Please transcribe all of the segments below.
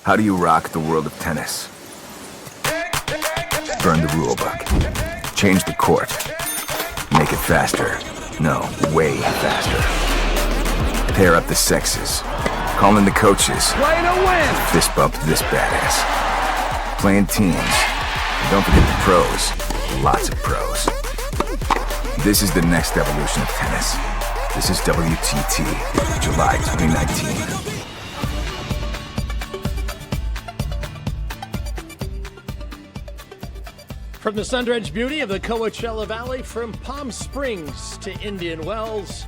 How do you rock the world of tennis? Burn the rulebook. Change the court. Make it faster. No, way faster. Pair up the sexes. Call in the coaches. Play to win! Fist bump this badass. Playing teams. And don't forget the pros. Lots of pros. This is the next evolution of tennis. This is WTT, July 2019. From the sun-drenched beauty of the Coachella Valley, from Palm Springs to Indian Wells,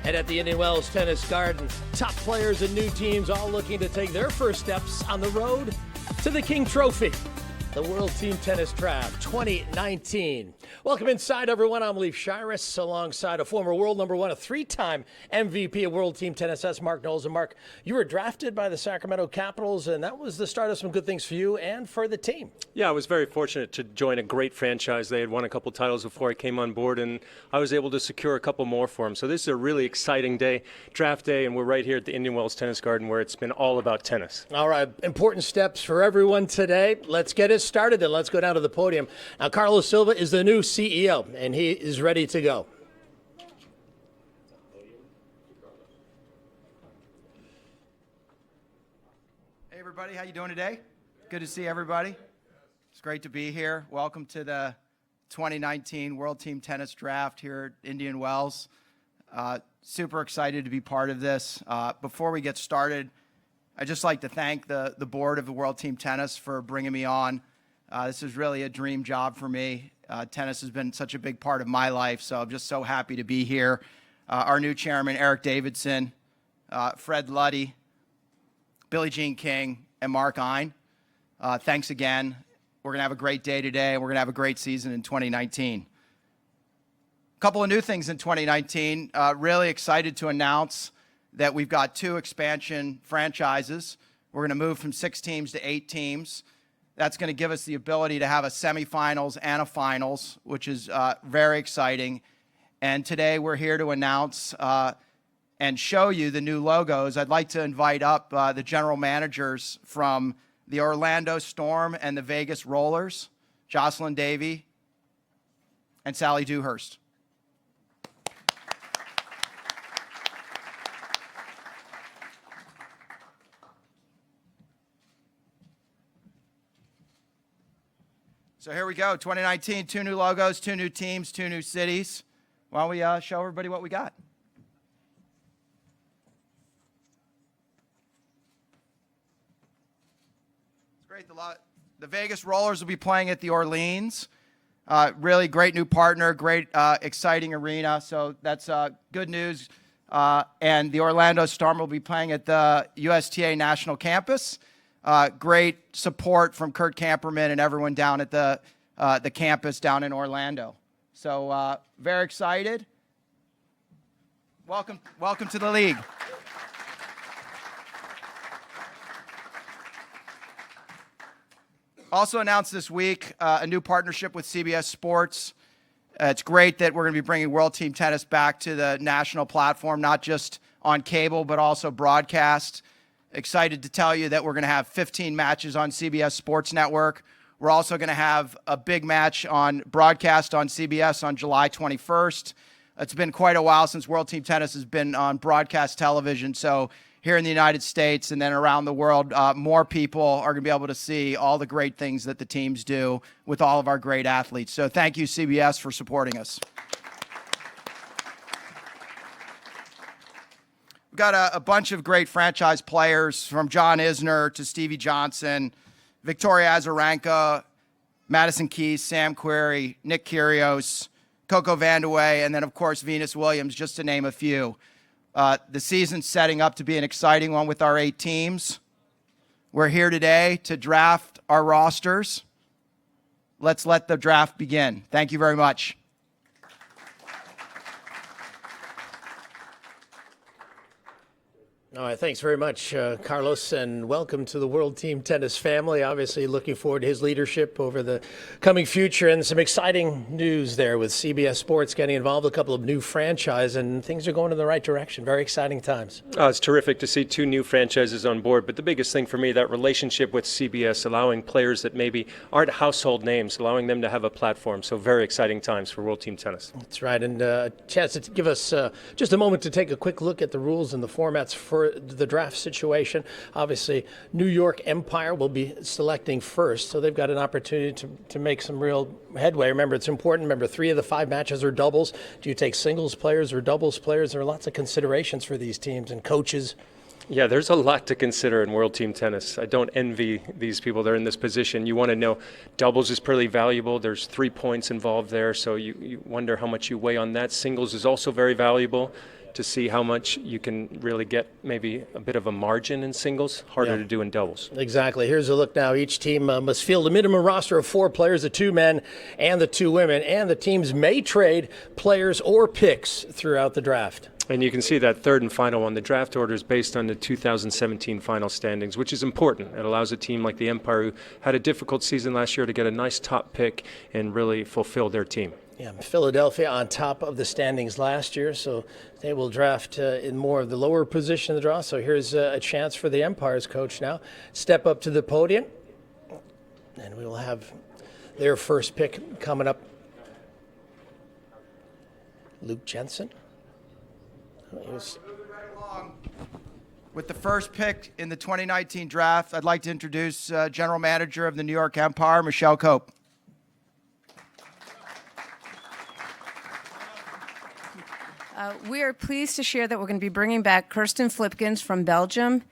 and at the Indian Wells Tennis Garden, top players and new teams all looking to take their first steps on the road to the King Trophy, the World Team Tennis Draft 2019. Welcome inside, everyone. I'm Leif Shiras, alongside a former world number one, a three-time MVP of World Team Tennis. That's Mark Knowles. And Mark, you were drafted by the Sacramento Capitals, and that was the start of some good things for you and for the team. Yeah, I was very fortunate to join a great franchise. They had won a couple titles before I came on board, and I was able to secure a couple more for them. So this is a really exciting day, draft day, and we're right here at the Indian Wells Tennis Garden, where it's been all about tennis. All right, important steps for everyone today. Let's get it started, and let's go down to the podium. Now, Carlos Silva is the new CEO, and he is ready to go. Hey, everybody. How you doing today? Good to see everybody. It's great to be here. Welcome to the 2019 World Team Tennis Draft here at Indian Wells. Super excited to be part of this. Before we get started, I'd just like to thank the board of the World Team Tennis for bringing me on. This is really a dream job for me. Tennis has been such a big part of my life, so I'm just so happy to be here. Our new chairman, Eric Davidson, Fred Luddy, Billie Jean King, and Mark Ein. Thanks again. We're going to have a great day today, and we're going to have a great season in 2019. A couple of new things in 2019. Really excited to announce that we've got 2 expansion franchises. We're going to move from 6 teams to 8 teams. That's going to give us the ability to have a semifinals and a finals, which is very exciting. And today we're here to announce and show you the new logos. I'd like to invite up the general managers from the Orlando Storm and the Vegas Rollers, Jocelyn Davey and Sally Dewhurst. So here we go, 2019, 2 new logos, 2 new teams, 2 new cities. Why don't we show everybody what we got? It's great. The Vegas Rollers will be playing at the Orleans. Really great new partner, great exciting arena. So that's good news. And the Orlando Storm will be playing at the USTA National Campus. Great support from Kurt Camperman and everyone down at the campus down in Orlando. So very excited. Welcome to the league. Also announced this week a new partnership with CBS Sports. It's great that we're going to be bringing World Team Tennis back to the national platform, not just on cable, but also broadcast. Excited to tell you that we're going to have 15 matches on CBS Sports Network. We're also going to have a big match on broadcast on CBS on July 21st. It's been quite a while since World Team Tennis has been on broadcast television. So here in the United States and then around the world, more people are going to be able to see all the great things that the teams do with all of our great athletes. So thank you, CBS, for supporting us. We've got a bunch of great franchise players, from John Isner to Stevie Johnson, Victoria Azarenka, Madison Keys, Sam Querrey, Nick Kyrgios, Coco Vandeweghe, and then, of course, Venus Williams, just to name a few. The season's setting up to be an exciting one with our 8 teams. We're here today to draft our rosters. Let's let the draft begin. Thank you very much. All right, thanks very much, Carlos, and welcome to the World Team Tennis family. Obviously, looking forward to his leadership over the coming future, and some exciting news there with CBS Sports getting involved, a couple of new franchises, and things are going in the right direction. Very exciting times. It's terrific to see 2 new franchises on board, but the biggest thing for me, that relationship with CBS, allowing players that maybe aren't household names, allowing them to have a platform. So very exciting times for World Team Tennis. That's right, and a chance to give us just a moment to take a quick look at the rules and the formats for the draft situation. Obviously, New York Empire will be selecting first, so they've got an opportunity to make some real headway. Remember, it's important. Remember, 3 of the 5 matches are doubles. Do you take singles players or doubles players? There are lots of considerations for these teams and coaches. Yeah, there's a lot to consider in World Team Tennis. I don't envy these people that are in this position. You want to know doubles is pretty valuable. There's 3 points involved there, so you wonder how much you weigh on that. Singles is also very valuable to see how much you can really get maybe a bit of a margin in singles. Harder to do in doubles. Exactly. Here's a look now. Each team must field a minimum roster of 4 players, the 2 men and the 2 women, and the teams may trade players or picks throughout the draft. And you can see that third and final one. The draft order is based on the 2017 final standings, which is important. It allows a team like the Empire, who had a difficult season last year, to get a nice top pick and really fulfill their team. Yeah, Philadelphia on top of the standings last year, so they will draft in more of the lower position of the draw. So here's a chance for the Empire's coach now. Step up to the podium, and we will have their first pick coming up. Luke Jensen. With the first pick in the 2019 draft, I'd like to introduce General Manager of the New York Empire, Michelle Cope. We are pleased to share that we're going to be bringing back Kirsten Flipkens from Belgium,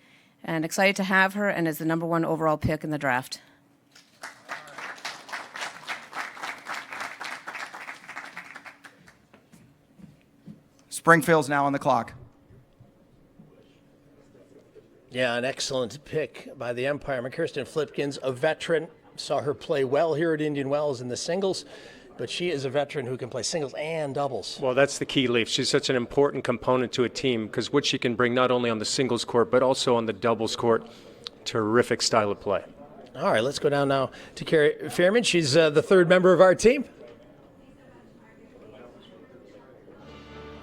and excited to have her, and is the #1 overall pick in the draft. Springfield's now on the clock. Yeah, an excellent pick by the Empire. Kirsten Flipkens, a veteran, saw her play well here at Indian Wells in the singles, but she is a veteran who can play singles and doubles. Well, that's the key, Leaf. She's such an important component to a team, because what she can bring not only on the singles court, but also on the doubles court, terrific style of play. All right, let's go down now to Carrie Fairman. She's the 3rd member of our team.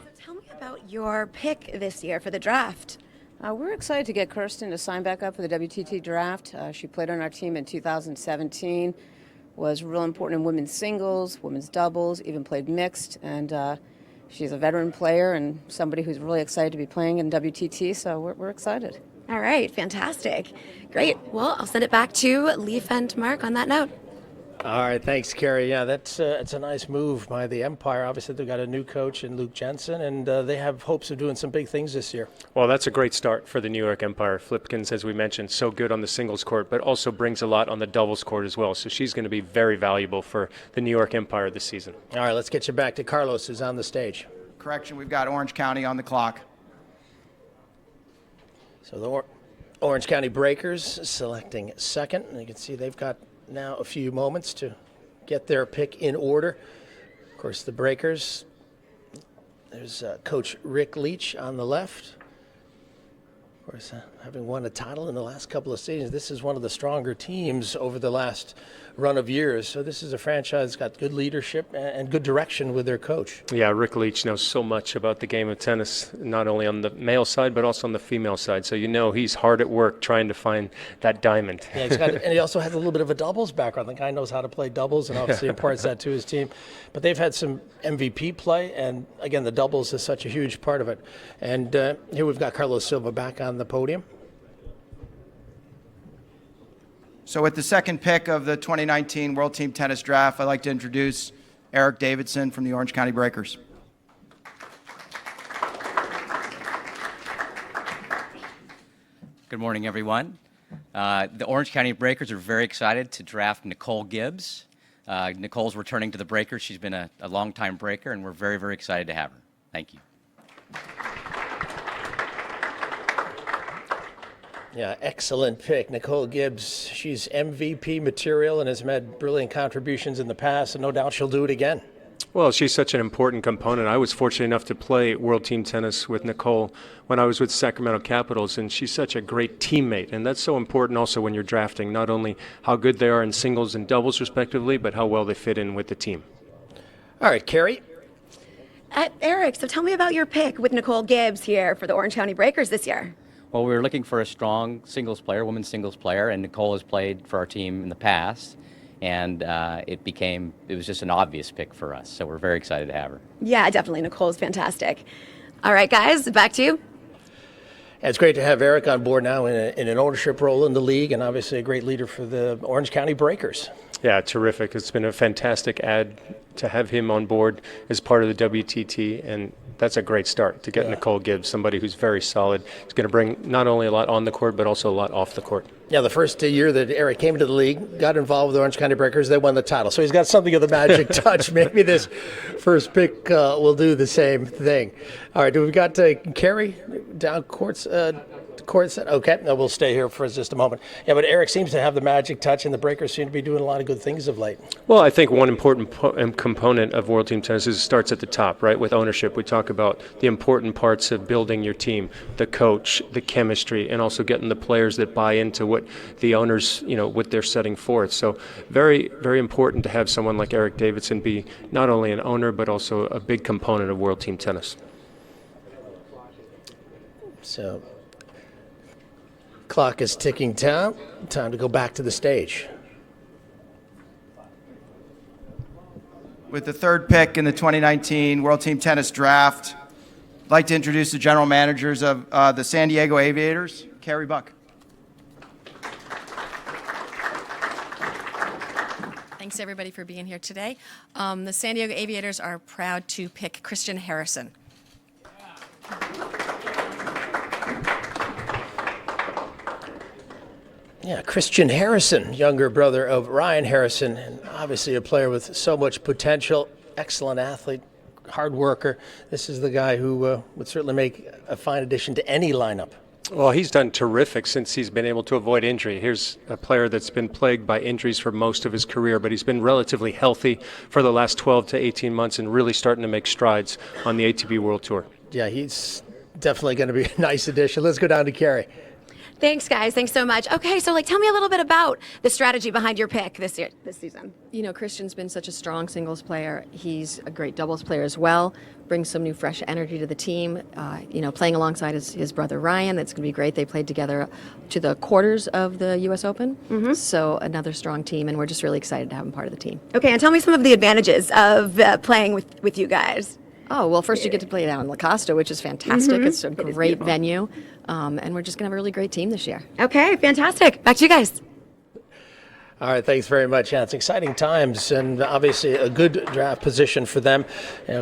So tell me about your pick this year for the draft. We're excited to get Kirsten to sign back up for the WTT Draft. She played on our team in 2017. Was real important in women's singles, women's doubles, even played mixed, and she's a veteran player and somebody who's really excited to be playing in WTT, so we're excited. All right, fantastic. Great. Well, I'll send it back to Leaf and Mark on that note. All right, thanks, Carrie. Yeah, that's a nice move by the Empire. Obviously, they've got a new coach in Luke Jensen, and they have hopes of doing some big things this year. Well, that's a great start for the New York Empire. Flipkens, as we mentioned, so good on the singles court, but also brings a lot on the doubles court as well. So she's going to be very valuable for the New York Empire this season. All right, let's get you back to Carlos, who's on the stage. Correction, we've got Orange County on the clock. So the Orange County Breakers selecting second, and you can see they've got now a few moments to get their pick in order. Of course, the Breakers, there's Coach Rick Leach on the left. Of course, having won a title in the last couple of seasons, this is one of the stronger teams over the last run of years. So this is a franchise that's got good leadership and good direction with their coach. Yeah, Rick Leach knows so much about the game of tennis, not only on the male side, but also on the female side. So you know he's hard at work trying to find that diamond. Yeah, and he also has a little bit of a doubles background. The guy knows how to play doubles and obviously imparts that to his team. But they've had some MVP play, and again, the doubles is such a huge part of it. And here we've got Carlos Silva back on the podium. So with the second pick of the 2019 World Team Tennis Draft, I'd like to introduce Eric Davidson from the Orange County Breakers. Good morning, everyone. The Orange County Breakers are very excited to draft Nicole Gibbs. Nicole's returning to the Breakers. She's been a longtime Breaker, and we're very, very excited to have her. Thank you. Yeah, excellent pick. Nicole Gibbs, she's MVP material and has made brilliant contributions in the past, and no doubt she'll do it again. Well, she's such an important component. I was fortunate enough to play World Team Tennis with Nicole when I was with Sacramento Capitals, and she's such a great teammate. And that's so important also when you're drafting, not only how good they are in singles and doubles respectively, but how well they fit in with the team. All right, Carrie. Eric, so tell me about your pick with Nicole Gibbs here for the Orange County Breakers this year. Well, we were looking for a strong singles player, women's singles player, and Nicole has played for our team in the past. And it was just an obvious pick for us. So we're very excited to have her. Yeah, definitely. Nicole's fantastic. All right, guys, back to you. It's great to have Eric on board now in an ownership role in the league, and obviously a great leader for the Orange County Breakers. Yeah, terrific. It's been a fantastic add to have him on board as part of the WTT, and that's a great start to get Nicole Gibbs, somebody who's very solid. He's going to bring not only a lot on the court, but also a lot off the court. Yeah, the first year that Eric came into the league, got involved with the Orange County Breakers, they won the title. So he's got something of the magic touch. Maybe this first pick will do the same thing. All right, we've got Carrie down courts. Okay, no, we'll stay here for just a moment. Yeah, but Eric seems to have the magic touch, and the Breakers seem to be doing a lot of good things of late. Well, I think one important component of World Team Tennis is it starts at the top, right? With ownership, we talk about the important parts of building your team, the coach, the chemistry, and also getting the players that buy into what the owners, what they're setting forth. So very, very important to have someone like Eric Davidson be not only an owner, but also a big component of World Team Tennis. So, clock is ticking down. Time to go back to the stage. With the third pick in the 2019 World Team Tennis Draft, I'd like to introduce the general managers of the San Diego Aviators, Carrie Buck. Thanks, everybody, for being here today. The San Diego Aviators are proud to pick Christian Harrison. Yeah, Christian Harrison, younger brother of Ryan Harrison, and obviously a player with so much potential, excellent athlete, hard worker. This is the guy who would certainly make a fine addition to any lineup. Well, he's done terrific since he's been able to avoid injury. Here's a player that's been plagued by injuries for most of his career, but he's been relatively healthy for the last 12 to 18 months and really starting to make strides on the ATP World Tour. Yeah, he's definitely going to be a nice addition. Let's go down to Carrie. Thanks, guys. Thanks so much. Okay, so tell me a little bit about the strategy behind your pick this season. Christian's been such a strong singles player. He's a great doubles player as well. Brings some new fresh energy to the team. Playing alongside his brother Ryan, that's going to be great. They played together to the quarters of the U.S. Open. Mm-hmm. So another strong team, and we're just really excited to have him part of the team. Okay, and tell me some of the advantages of playing with you guys. Oh, well, first you get to play down in La Costa, which is fantastic. Mm-hmm. It's a great venue. And we're just going to have a really great team this year. Okay, fantastic. Back to you guys. All right, thanks very much. Yeah, it's exciting times, and obviously a good draft position for them.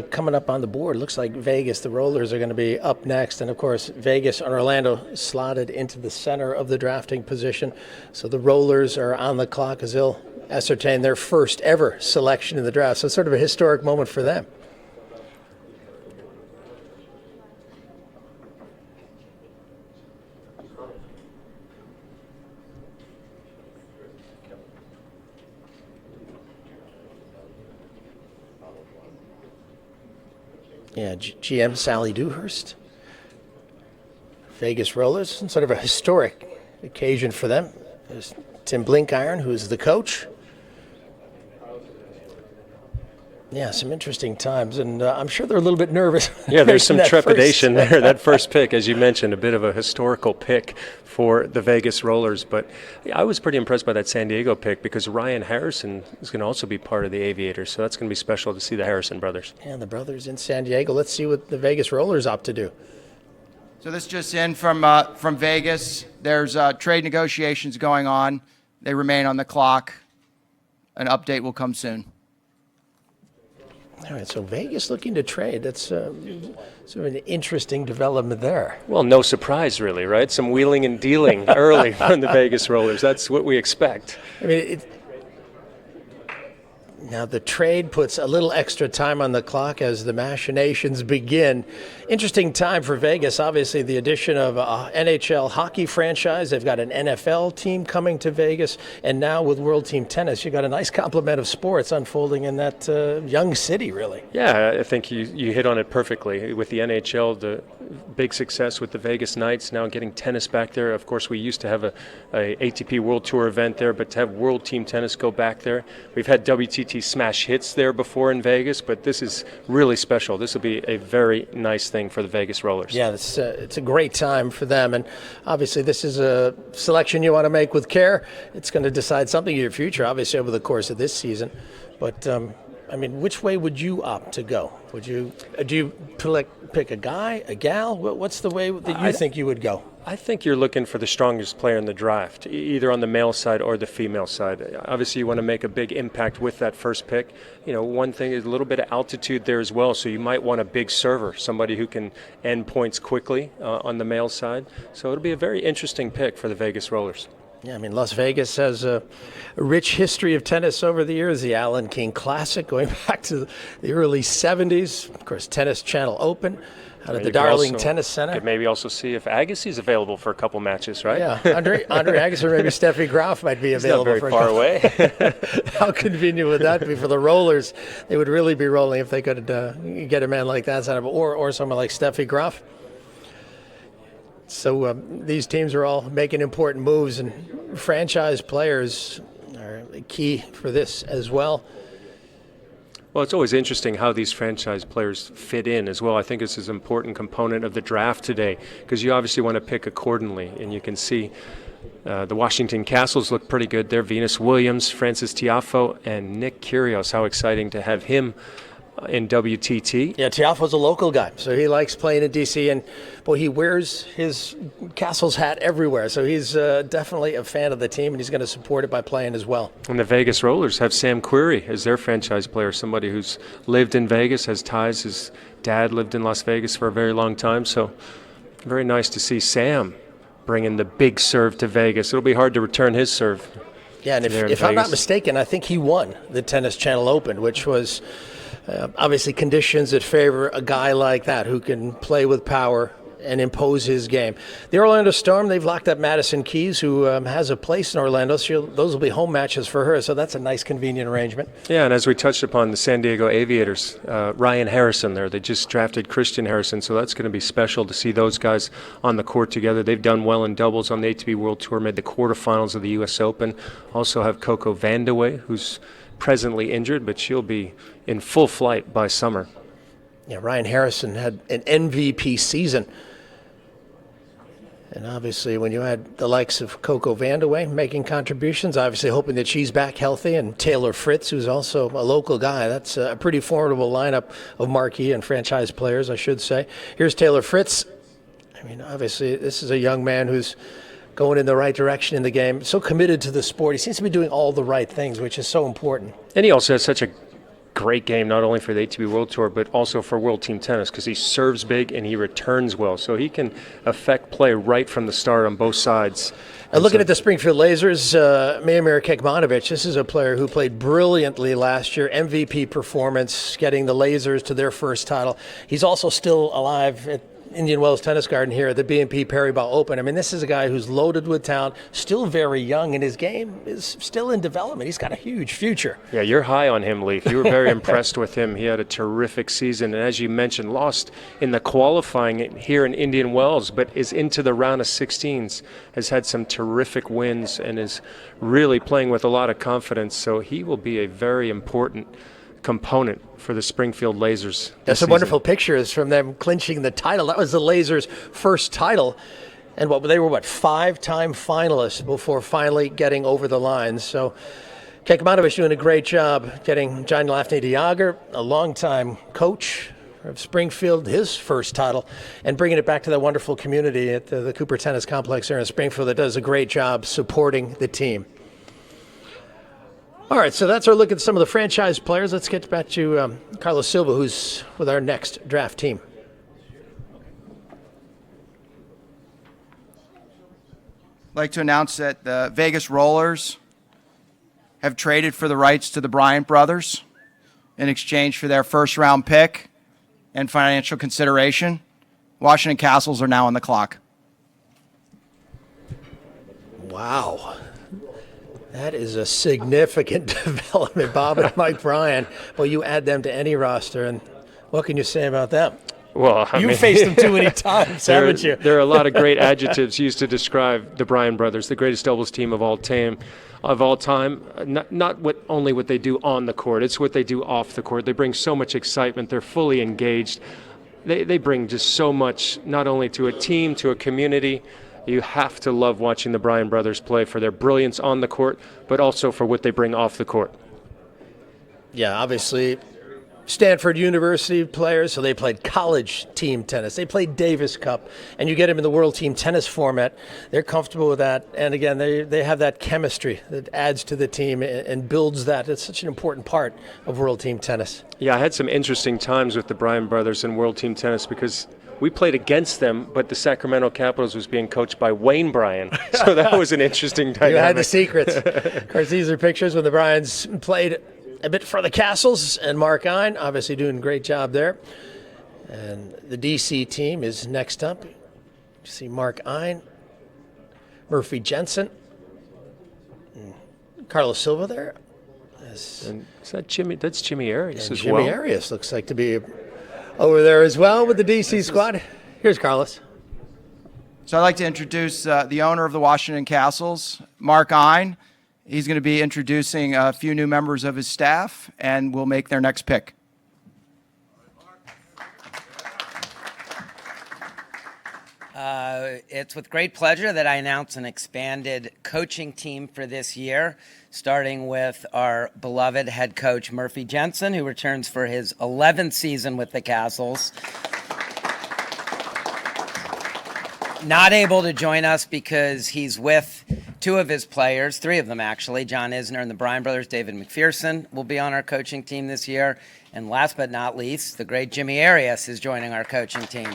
Coming up on the board, looks like Vegas, the Rollers, are going to be up next. And, of course, Vegas and Orlando slotted into the center of the drafting position. So the Rollers are on the clock as they'll ascertain their first ever selection in the draft. So it's sort of a historic moment for them. Yeah, GM Sally Dewhurst, Vegas Rollers, sort of a historic occasion for them. There's Tim Blinkiron, who's the coach. Yeah, some interesting times, and I'm sure they're a little bit nervous. Yeah, there's some trepidation there. That first pick, as you mentioned, a bit of a historical pick for the Vegas Rollers. But I was pretty impressed by that San Diego pick because Ryan Harrison is going to also be part of the Aviators, so that's going to be special to see the Harrison brothers. And the brothers in San Diego. Let's see what the Vegas Rollers opt to do. So this just in from Vegas. There's trade negotiations going on. They remain on the clock. An update will come soon. All right, so Vegas looking to trade. That's sort of an interesting development there. Well, no surprise, really, right? Some wheeling and dealing early from the Vegas Rollers. That's what we expect. I mean, Now, the trade puts a little extra time on the clock as the machinations begin. Interesting time for Vegas. Obviously, the addition of NHL hockey franchise. They've got an NFL team coming to Vegas. And now with World Team Tennis, you've got a nice complement of sports unfolding in that young city, really. Yeah, I think you hit on it perfectly. With the NHL, the big success with the Vegas Knights, now getting tennis back there. Of course, we used to have a ATP World Tour event there, but to have World Team Tennis go back there. We've had WTT Smash Hits there before in Vegas, but this is really special. This will be a very nice thing for the Vegas Rollers. Yeah, it's a great time for them, and obviously this is a selection you want to make with care. It's going to decide something in your future, obviously, over the course of this season. But I mean, which way would you opt to go? Do you pick a guy, a gal? What's the way that you think you would go? I think you're looking for the strongest player in the draft, either on the male side or the female side. Obviously, you want to make a big impact with that first pick. You know, one thing is a little bit of altitude there as well, so you might want a big server, somebody who can end points quickly on the male side. So it'll be a very interesting pick for the Vegas Rollers. Yeah, I mean, Las Vegas has a rich history of tennis over the years. The Allen King Classic going back to the early 70s. Of course, Tennis Channel Open out at the Darling Tennis Center. Could maybe also see if Agassi's available for a couple matches, right? Yeah, Andre Agassi or maybe Steffi Graf might be available. He's not very far away. How convenient would that be for the Rollers? They would really be rolling if they could get a man like that, or someone like Steffi Graf. So these teams are all making important moves, and franchise players are key for this as well. Well, it's always interesting how these franchise players fit in as well. I think this is an important component of the draft today because you obviously want to pick accordingly, and you can see the Washington Castles look pretty good there. Venus Williams, Francis Tiafoe, and Nick Kyrgios. How exciting to have him in WTT. Yeah, Tiafoe's a local guy, so he likes playing in D.C., and boy, he wears his Castles hat everywhere, so he's definitely a fan of the team, and he's going to support it by playing as well. And the Vegas Rollers have Sam Querrey as their franchise player, somebody who's lived in Vegas, has ties. His dad lived in Las Vegas for a very long time, so very nice to see Sam bringing the big serve to Vegas. It'll be hard to return his serve. Yeah, and if I'm not mistaken, I think he won the Tennis Channel Open, which was obviously conditions that favor a guy like that who can play with power and impose his game. The Orlando Storm, they've locked up Madison Keys, who has a place in Orlando. So those will be home matches for her, so that's a nice, convenient arrangement. Yeah, and as we touched upon, the San Diego Aviators, Ryan Harrison there, they just drafted Christian Harrison, so that's going to be special to see those guys on the court together. They've done well in doubles on the ATP World Tour, made the quarterfinals of the U.S. Open. Also have Coco Vandeweghe, who's presently injured, but she'll be in full flight by summer. Yeah, Ryan Harrison had an MVP season. And obviously, when you had the likes of Coco Vandeweghe making contributions, obviously hoping that she's back healthy, and Taylor Fritz, who's also a local guy, that's a pretty formidable lineup of marquee and franchise players, I should say. Here's Taylor Fritz. I mean, obviously, this is a young man who's going in the right direction in the game, so committed to the sport. He seems to be doing all the right things, which is so important. And he also has such a great game, not only for the ATP World Tour, but also for World Team Tennis, because he serves big and he returns well. So he can affect play right from the start on both sides. And looking at the Springfield Lasers, Miomir Kekmanovic, this is a player who played brilliantly last year, MVP performance, getting the Lasers to their first title. He's also still alive at Indian Wells Tennis Garden here at the BNP Paribas Open. I mean, this is a guy who's loaded with talent, still very young, and his game is still in development. He's got a huge future. Yeah, you're high on him, Leaf. You were very impressed with him. He had a terrific season, and as you mentioned, lost in the qualifying here in Indian Wells, but is into the round of 16s, has had some terrific wins, and is really playing with a lot of confidence. So he will be a very important component for the Springfield Lasers. That's some wonderful pictures from them clinching the title. That was the Lasers' first title, and they were 5-time finalists before finally getting over the line. So Kekmanovic doing a great job getting John Lafney de Jager, a longtime coach of Springfield, his first title, and bringing it back to that wonderful community at the Cooper Tennis Complex here in Springfield that does a great job supporting the team. All right, so that's our look at some of the franchise players. Let's get back to Carlos Silva, who's with our next draft team. I'd like to announce that the Vegas Rollers have traded for the rights to the Bryant brothers in exchange for their first-round pick and financial consideration. Washington Castles are now on the clock. Wow. That is a significant development, Bob and Mike Bryan. Well, you add them to any roster, and what can you say about them? Well, I You mean, faced them too many times, haven't you? There are a lot of great adjectives used to describe the Bryan brothers, the greatest doubles team of all time. Not only what they do on the court, it's what they do off the court. They bring so much excitement. They're fully engaged. They bring just so much, not only to a team, to a community. You have to love watching the Bryan brothers play for their brilliance on the court, but also for what they bring off the court. Yeah, obviously, Stanford University players, so they played college team tennis. They played Davis Cup, and you get them in the World Team Tennis format. They're comfortable with that, and again, they have that chemistry that adds to the team and builds that. It's such an important part of World Team Tennis. Yeah, I had some interesting times with the Bryan brothers in World Team Tennis because we played against them, but the Sacramento Capitals was being coached by Wayne Bryan, so that was an interesting dynamic. You had the secrets. Of course, these are pictures when the Bryans played a bit for the Castles, and Mark Ein obviously doing a great job there. And the DC team is next up. You see Mark Ein, Murphy Jensen, Carlos Silva there. And is that Jimmy? That's Jimmy Arias And as Jimmy well. Arias looks like to be over there as well with the DC squad. Here's Carlos. So I'd like to introduce the owner of the Washington Castles, Mark Ein. He's going to be introducing a few new members of his staff, and we'll make their next pick. It's with great pleasure that I announce an expanded coaching team for this year, starting with our beloved head coach, Murphy Jensen, who returns for his 11th season with the Castles. Not able to join us because he's with two of his players, three of them actually, John Isner and the Bryan brothers. David McPherson will be on our coaching team this year. And last but not least, the great Jimmy Arias is joining our coaching team.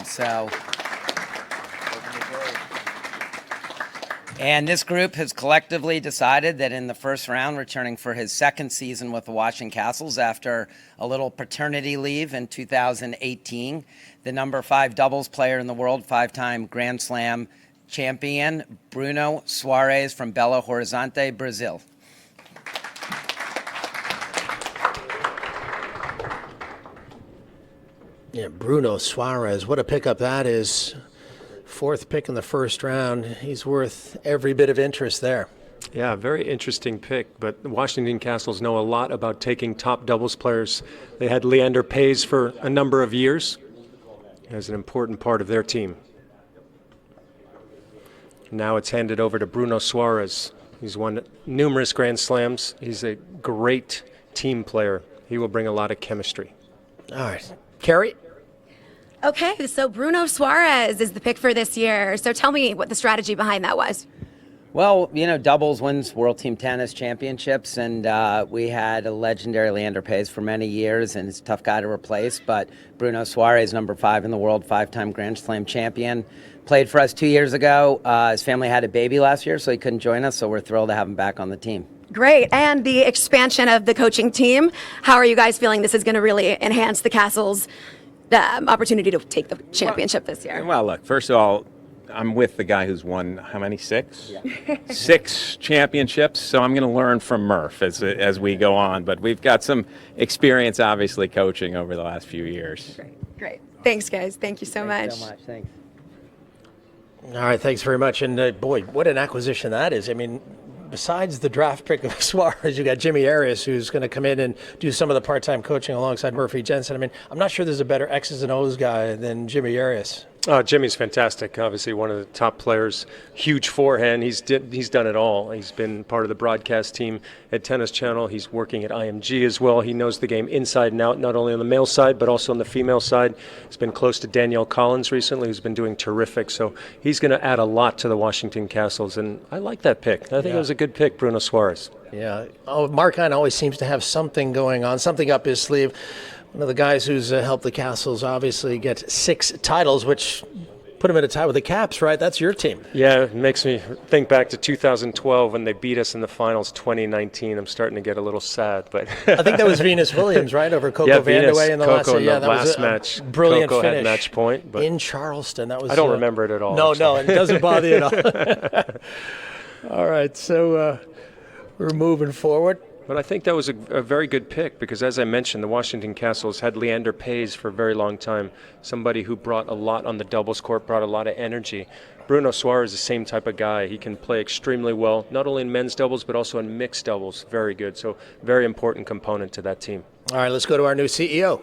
And this group has collectively decided that in the first round, returning for his second season with the Washington Castles after a little paternity leave in 2018, the number 5 doubles player in the world, 5-time Grand Slam champion, Bruno Soares from Belo Horizonte, Brazil. Yeah, Bruno Soares, what a pickup that is. 4th pick in the first round. He's worth every bit of interest there. Yeah, very interesting pick, but the Washington Castles know a lot about taking top doubles players. They had Leander Paes for a number of years as an important part of their team. Now it's handed over to Bruno Soares. He's won numerous Grand Slams. He's a great team player. He will bring a lot of chemistry. All right. Carrie? Okay, so Bruno Soares is the pick for this year. So tell me what the strategy behind that was. Well, you know, doubles wins World Team Tennis championships, and we had a legendary Leander Paes for many years, and he's a tough guy to replace. But Bruno Soares, number 5 in the world, 5-time Grand Slam champion, played for us 2 years ago. His family had a baby last year, so he couldn't join us, so we're thrilled to have him back on the team. Great. And the expansion of the coaching team, how are you guys feeling this is going to really enhance the Castles' opportunity to take the championship this year? Well, look, first of all, I'm with the guy who's won how many? 6? Yeah. 6 championships. So I'm going to learn from Murph as we go on. But we've got some experience, obviously, coaching over the last few years. Great. Thanks, guys. Thank you so much. Thanks so much. Thanks. All right, thanks very much. And boy, what an acquisition that is. I mean, besides the draft pick of Suarez, you got Jimmy Arias, who's going to come in and do some of the part-time coaching alongside Murphy Jensen. I mean, I'm not sure there's a better X's and O's guy than Jimmy Arias. Jimmy's fantastic. Obviously, one of the top players. Huge forehand. He's done it all. He's been part of the broadcast team at Tennis Channel. He's working at IMG as well. He knows the game inside and out, not only on the male side, but also on the female side. He's been close to Danielle Collins recently, who's been doing terrific. So he's going to add a lot to the Washington Castles, and I like that pick. I think it was a good pick, Bruno Soares. Yeah. Oh, Mark Hein always seems to have something going on, something up his sleeve. One of the guys who's helped the Castles obviously get 6 titles, which put them in a tie with the Caps, right? That's your team. Yeah, it makes me think back to 2012 when they beat us in the finals. 2019, I'm starting to get a little sad, but I think that was Venus Williams, right, over Coco yeah, Vandeweghe in the Coco last. in Yeah, the that was last a match. brilliant Coco finish had match point, but in Charleston. That was. I don't remember it at all. No, actually. no, it doesn't bother you at all. All right, so we're moving forward. But I think that was a very good pick because, as I mentioned, the Washington Castles had Leander Paes for a very long time, somebody who brought a lot on the doubles court, brought a lot of energy. Bruno Suarez is the same type of guy. He can play extremely well, not only in men's doubles, but also in mixed doubles. Very good. So very important component to that team. All right, let's go to our new CEO.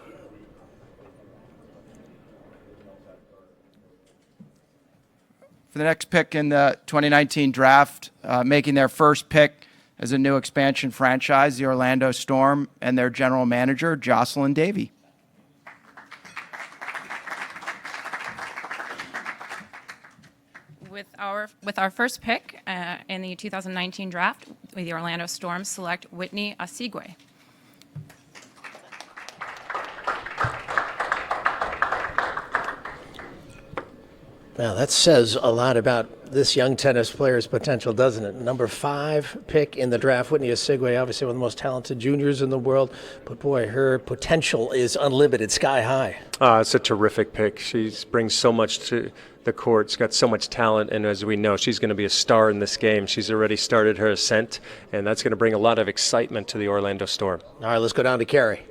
For the next pick in the 2019 draft, making their first pick as a new expansion franchise, the Orlando Storm, and their general manager, Jocelyn Davey. With our first pick in the 2019 draft, the Orlando Storm select Whitney Asigwe. Now, that says a lot about this young tennis player's potential, doesn't it? Number 5 pick in the draft, Whitney Asigwe, obviously one of the most talented juniors in the world. But, boy, her potential is unlimited, sky high. It's a terrific pick. She brings so much to the court. She's got so much talent, and as we know, she's going to be a star in this game. She's already started her ascent, and that's going to bring a lot of excitement to the Orlando Storm. All right, let's go down to Carrie.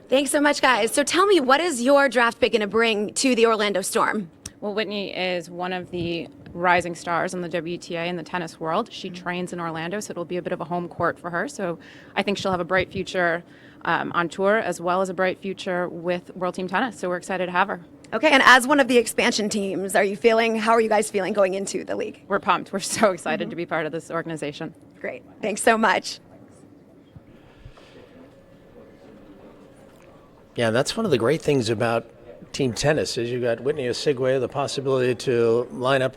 Thanks so much, guys. So tell me, what is your draft pick going to bring to the Orlando Storm? Well, Whitney is one of the rising stars in the WTA in the tennis world. She trains in Orlando, so it'll be a bit of a home court for her. So I think she'll have a bright future on tour, as well as a bright future with World Team Tennis. So we're excited to have her. Okay, and as one of the expansion teams, how are you guys feeling going into the league? We're pumped. We're so excited to be part of this organization. Great. Thanks so much. Yeah, that's one of the great things about team tennis is you got Whitney Asigwe, the possibility to line up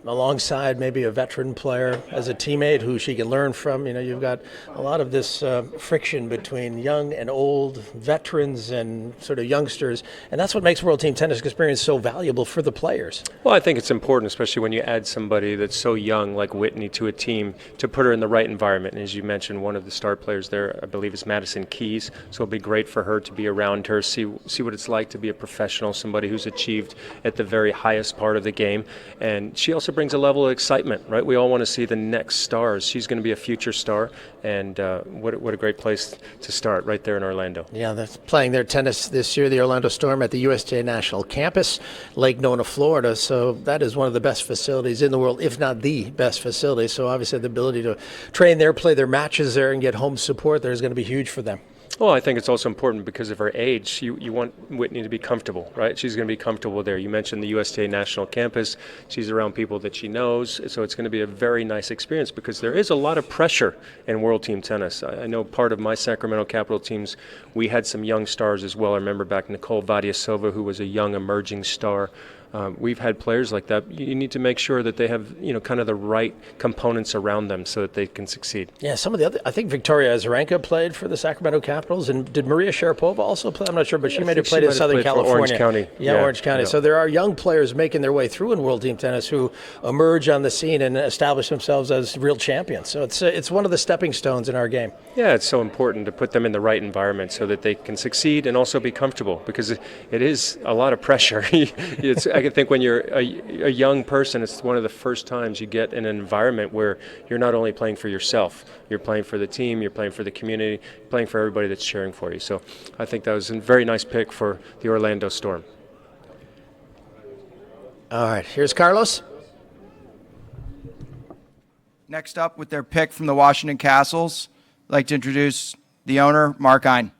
alongside maybe a veteran player as a teammate who she can learn from. You know, you've got a lot of this friction between young and old, veterans and sort of youngsters, and that's what makes World Team Tennis experience so valuable for the players. Well, I think it's important, especially when you add somebody that's so young like Whitney to a team, to put her in the right environment. And as you mentioned, one of the star players there, I believe, is Madison Keys. So it'll be great for her to be around her, see what it's like to be a professional, somebody who's achieved at the very highest part of the game. And she also brings a level of excitement, right? We all want to see the next stars. She's going to be a future star, and what a great place to start right there in Orlando. Yeah, they're playing their tennis this year, the Orlando Storm, at the USTA National Campus, Lake Nona, Florida. So that is one of the best facilities in the world, if not the best facility. So obviously the ability to train there, play their matches there, and get home support there is going to be huge for them. Well, I think it's also important because of her age. You want Whitney to be comfortable, right? She's going to be comfortable there. You mentioned the USTA National Campus. She's around people that she knows, so it's going to be a very nice experience because there is a lot of pressure in World Team Tennis. I know part of my Sacramento Capital teams, we had some young stars as well. I remember back Nicole Vadiasova, who was a young emerging star. We've had players like that. You need to make sure that they have, kind of the right components around them so that they can succeed. Yeah, some of the other, I think Victoria Azarenka played for the Sacramento Capitals, and did Maria Sharapova also play? I'm not sure, but she may have played in Southern California. Orange County. Yeah, Orange County. Yeah. So there are young players making their way through in World Team Tennis who emerge on the scene and establish themselves as real champions. So it's one of the stepping stones in our game. Yeah, it's so important to put them in the right environment so that they can succeed and also be comfortable because it is a lot of pressure. I can think when you're a young person, it's one of the first times you get in an environment where you're not only playing for yourself, you're playing for the team, you're playing for the community, playing for everybody that's cheering for you. So I think that was a very nice pick for the Orlando Storm. All right, here's Carlos. Next up with their pick from the Washington Castles, I'd like to introduce the owner, Mark Ein.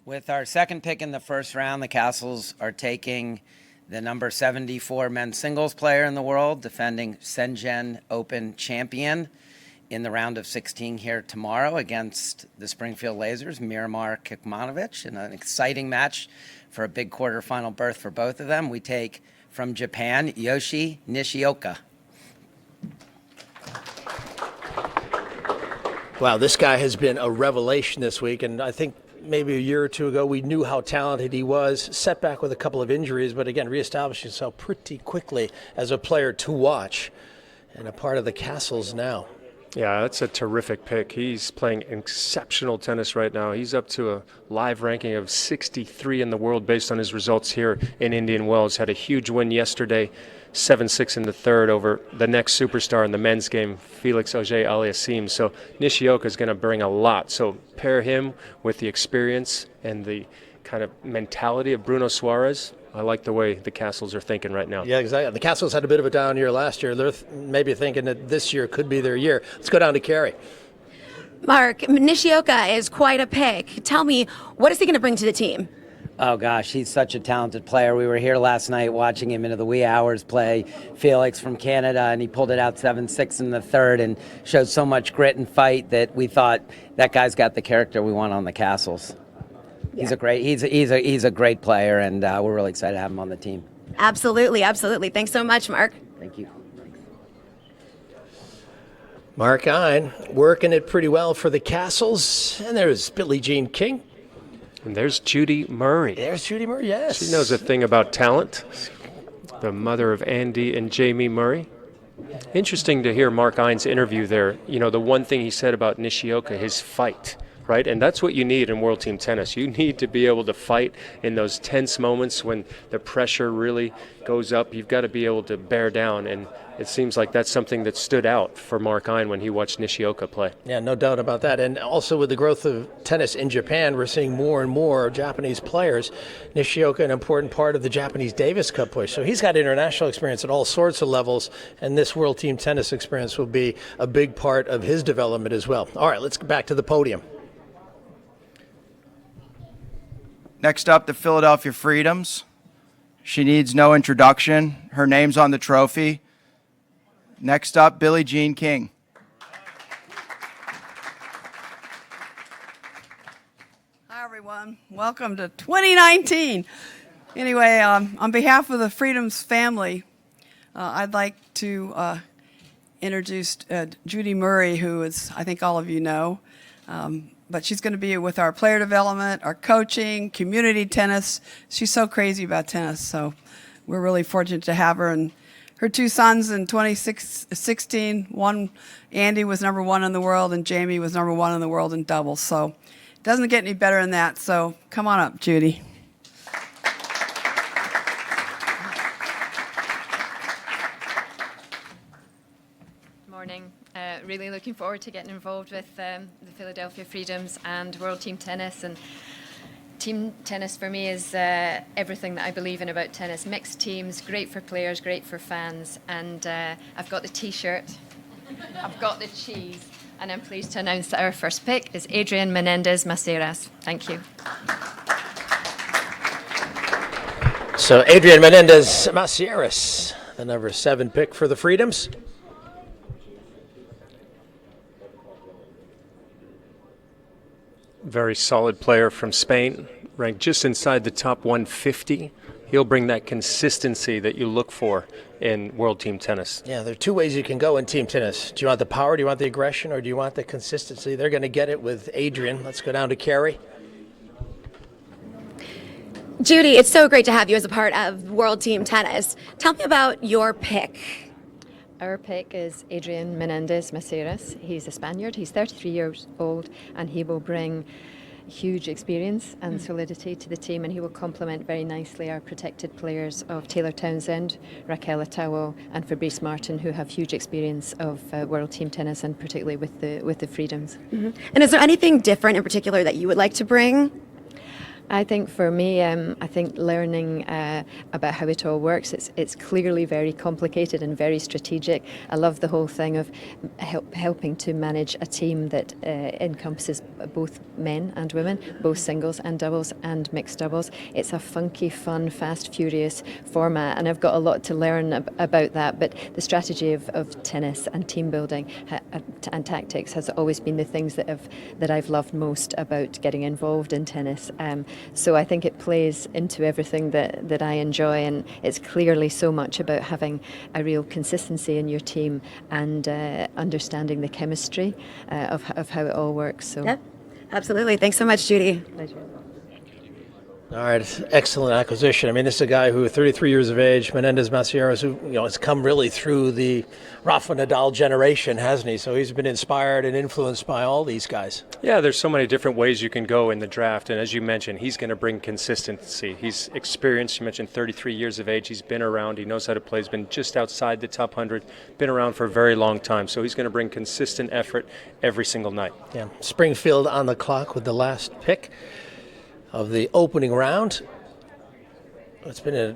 With our second pick in the first round, the Castles are taking the number 74 men's singles player in the world, defending Shenzhen Open champion in the round of 16 here tomorrow against the Springfield Lasers, Miramar Kikmanovic, in an exciting match for a big quarterfinal berth for both of them. We take from Japan, Yoshi Nishioka. Wow, this guy has been a revelation this week, and I think maybe a year or two ago, we knew how talented he was, setback with a couple of injuries, but again, reestablished himself pretty quickly as a player to watch and a part of the Castles now. Yeah, that's a terrific pick. He's playing exceptional tennis right now. He's up to a live ranking of 63 in the world based on his results here in Indian Wells. Had a huge win yesterday, 7-6 in the third over the next superstar in the men's game, Felix Auger-Aliassime. So Nishioka is going to bring a lot. So pair him with the experience and the kind of mentality of Bruno Suarez. I like the way the Castles are thinking right now. Yeah, exactly. The Castles had a bit of a down year last year. They're maybe thinking that this year could be their year. Let's go down to Carrie. Mark, Nishioka is quite a pick. Tell me, what is he going to bring to the team? Oh gosh, he's such a talented player. We were here last night watching him into the wee hours play Felix from Canada, and he pulled it out 7-6 in the third and showed so much grit and fight that we thought that guy's got the character we want on the Castles. He's a great player, and we're really excited to have him on the team. Absolutely, absolutely. Thanks so much, Mark. Thank you. Mark Ein working it pretty well for the Castles, and there's Billie Jean King. And there's Judy Murray. There's Judy Murray, yes. She knows a thing about talent. The mother of Andy and Jamie Murray. Interesting to hear Mark Ein's interview there. You know, the one thing he said about Nishioka, his fight. Right, and that's what you need in World Team Tennis. You need to be able to fight in those tense moments when the pressure really goes up. You've got to be able to bear down, and it seems like that's something that stood out for Mark Ein when he watched Nishioka play. Yeah, no doubt about that. And also with the growth of tennis in Japan, we're seeing more and more Japanese players. Nishioka, an important part of the Japanese Davis Cup push. So he's got international experience at all sorts of levels, and this World Team Tennis experience will be a big part of his development as well. All right, let's get back to the podium. Next up, the Philadelphia Freedoms. She needs no introduction. Her name's on the trophy. Next up, Billie Jean King. Hi, everyone. Welcome to 2019. Anyway, on behalf of the Freedoms family, I'd like to introduce Judy Murray, who is, I think all of you know. But she's going to be with our player development, our coaching, community tennis. She's so crazy about tennis, so we're really fortunate to have her. And her two sons in 2016, Andy was #1 in the world, and Jamie was #1 in the world in doubles. So it doesn't get any better than that. So come on up, Judy. Morning. Really looking forward to getting involved with the Philadelphia Freedoms and World Team Tennis. And team tennis for me is everything that I believe in about tennis. Mixed teams, great for players, great for fans. And I've got the T-shirt, I've got the cheese, and I'm pleased to announce that our first pick is Adrian Menendez Maceras. Thank you. So Adrian Menendez Maceras, the number 7 pick for the Freedoms. Very solid player from Spain, ranked just inside the top 150. He'll bring that consistency that you look for in World Team Tennis. Yeah, there are two ways you can go in team tennis. Do you want the power, do you want the aggression, or do you want the consistency? They're going to get it with Adrian. Let's go down to Carrie. Judy, it's so great to have you as a part of World Team Tennis. Tell me about your pick. Our pick is Adrian Menendez Maceras. He's a Spaniard. He's 33 years old, and he will bring huge experience and solidity to the team, and he will complement very nicely our protected players of Taylor Townsend, Raquel Atawo, and Fabrice Martin, who have huge experience of World Team Tennis, and particularly with the Freedoms. Mm-hmm. And is there anything different in particular that you would like to bring? I think for me, I think learning about how it all works, it's clearly very complicated and very strategic. I love the whole thing of helping to manage a team that encompasses both men and women, both singles and doubles and mixed doubles. It's a funky, fun, fast, furious format, and I've got a lot to learn about that. But the strategy of tennis and team building and tactics has always been the things that I've loved most about getting involved in tennis. So I think it plays into everything that I enjoy, and it's clearly so much about having a real consistency in your team and understanding the chemistry of how it all works. So. Yep. Absolutely. Thanks so much, Judy. Pleasure. All right, excellent acquisition. I mean, this is a guy who, 33 years of age, Menendez Macieras, who has come really through the Rafa Nadal generation, hasn't he? So he's been inspired and influenced by all these guys. Yeah, there's so many different ways you can go in the draft, and as you mentioned, he's going to bring consistency. He's experienced. You mentioned 33 years of age. He's been around. He knows how to play. He's been just outside the top 100. Been around for a very long time. So he's going to bring consistent effort every single night. Yeah, Springfield on the clock with the last pick of the opening round. It's been an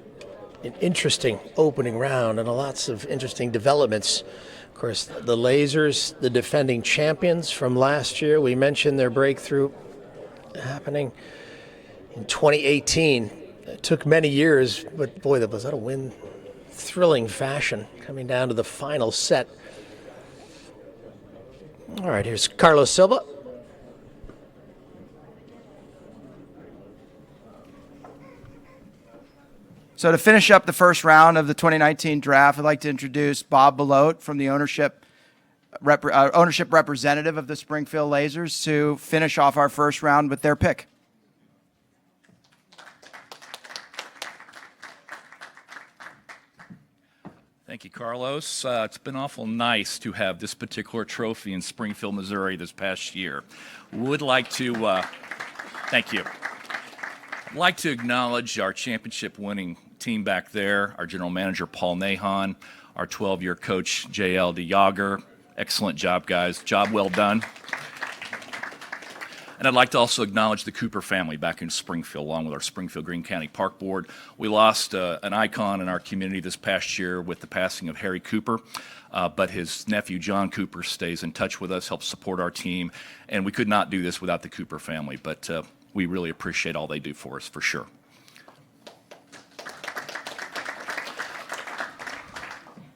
interesting opening round and lots of interesting developments. Of course, the Lasers, the defending champions from last year, we mentioned their breakthrough happening in 2018. It took many years, but boy, was that a win. Thrilling fashion coming down to the final set. All right, here's Carlos Silva. So to finish up the first round of the 2019 draft, I'd like to introduce Bob Belote from the ownership representative of the Springfield Lasers to finish off our first round with their pick. Thank you, Carlos. It's been awful nice to have this particular trophy in Springfield, Missouri this past year. Would like to, thank you. I'd like to acknowledge our championship winning team back there, our general manager, Paul Nahan, our 12-year coach, J.L. DeYager. Excellent job, guys. Job well done. And I'd like to also acknowledge the Cooper family back in Springfield, along with our Springfield Greene County Park Board. We lost an icon in our community this past year with the passing of Harry Cooper, but his nephew, John Cooper, stays in touch with us, helps support our team, and we could not do this without the Cooper family, but we really appreciate all they do for us, for sure.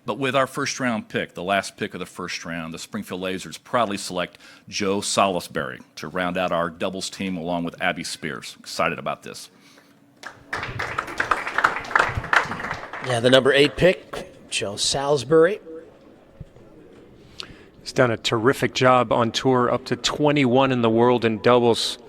But with our first-round pick, the last pick of the first round, the Springfield Lasers proudly select Joe Salisbury to round out our doubles team along with Abby Spears. Excited about this. Yeah, the number 8 pick, Joe Salisbury. He's done a terrific job on tour, up to 21 in the world in doubles.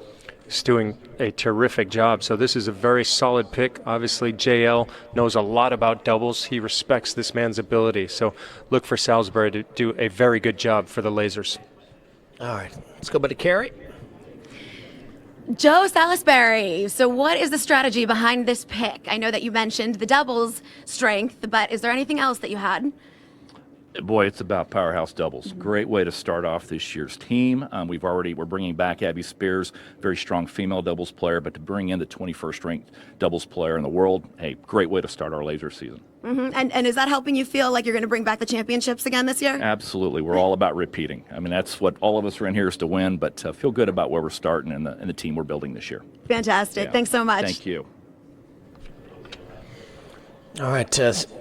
He's doing a terrific job. So this is a very solid pick. Obviously, JL knows a lot about doubles. He respects this man's ability. So look for Salisbury to do a very good job for the Lasers. All right, let's go back to Carrie. Joe Salisbury. So what is the strategy behind this pick? I know that you mentioned the doubles strength, but is there anything else that you had? Boy, it's about powerhouse doubles. Great way to start off this year's team. We're bringing back Abby Spears, very strong female doubles player, but to bring in the 21st ranked doubles player in the world, hey, great way to start our laser season. Mm-hmm. And is that helping you feel like you're going to bring back the championships again this year? Absolutely. We're all about repeating. I mean, that's what all of us are in here is to win, but feel good about where we're starting and the team we're building this year. Fantastic. Yeah. Thanks so much. Thank you. All right,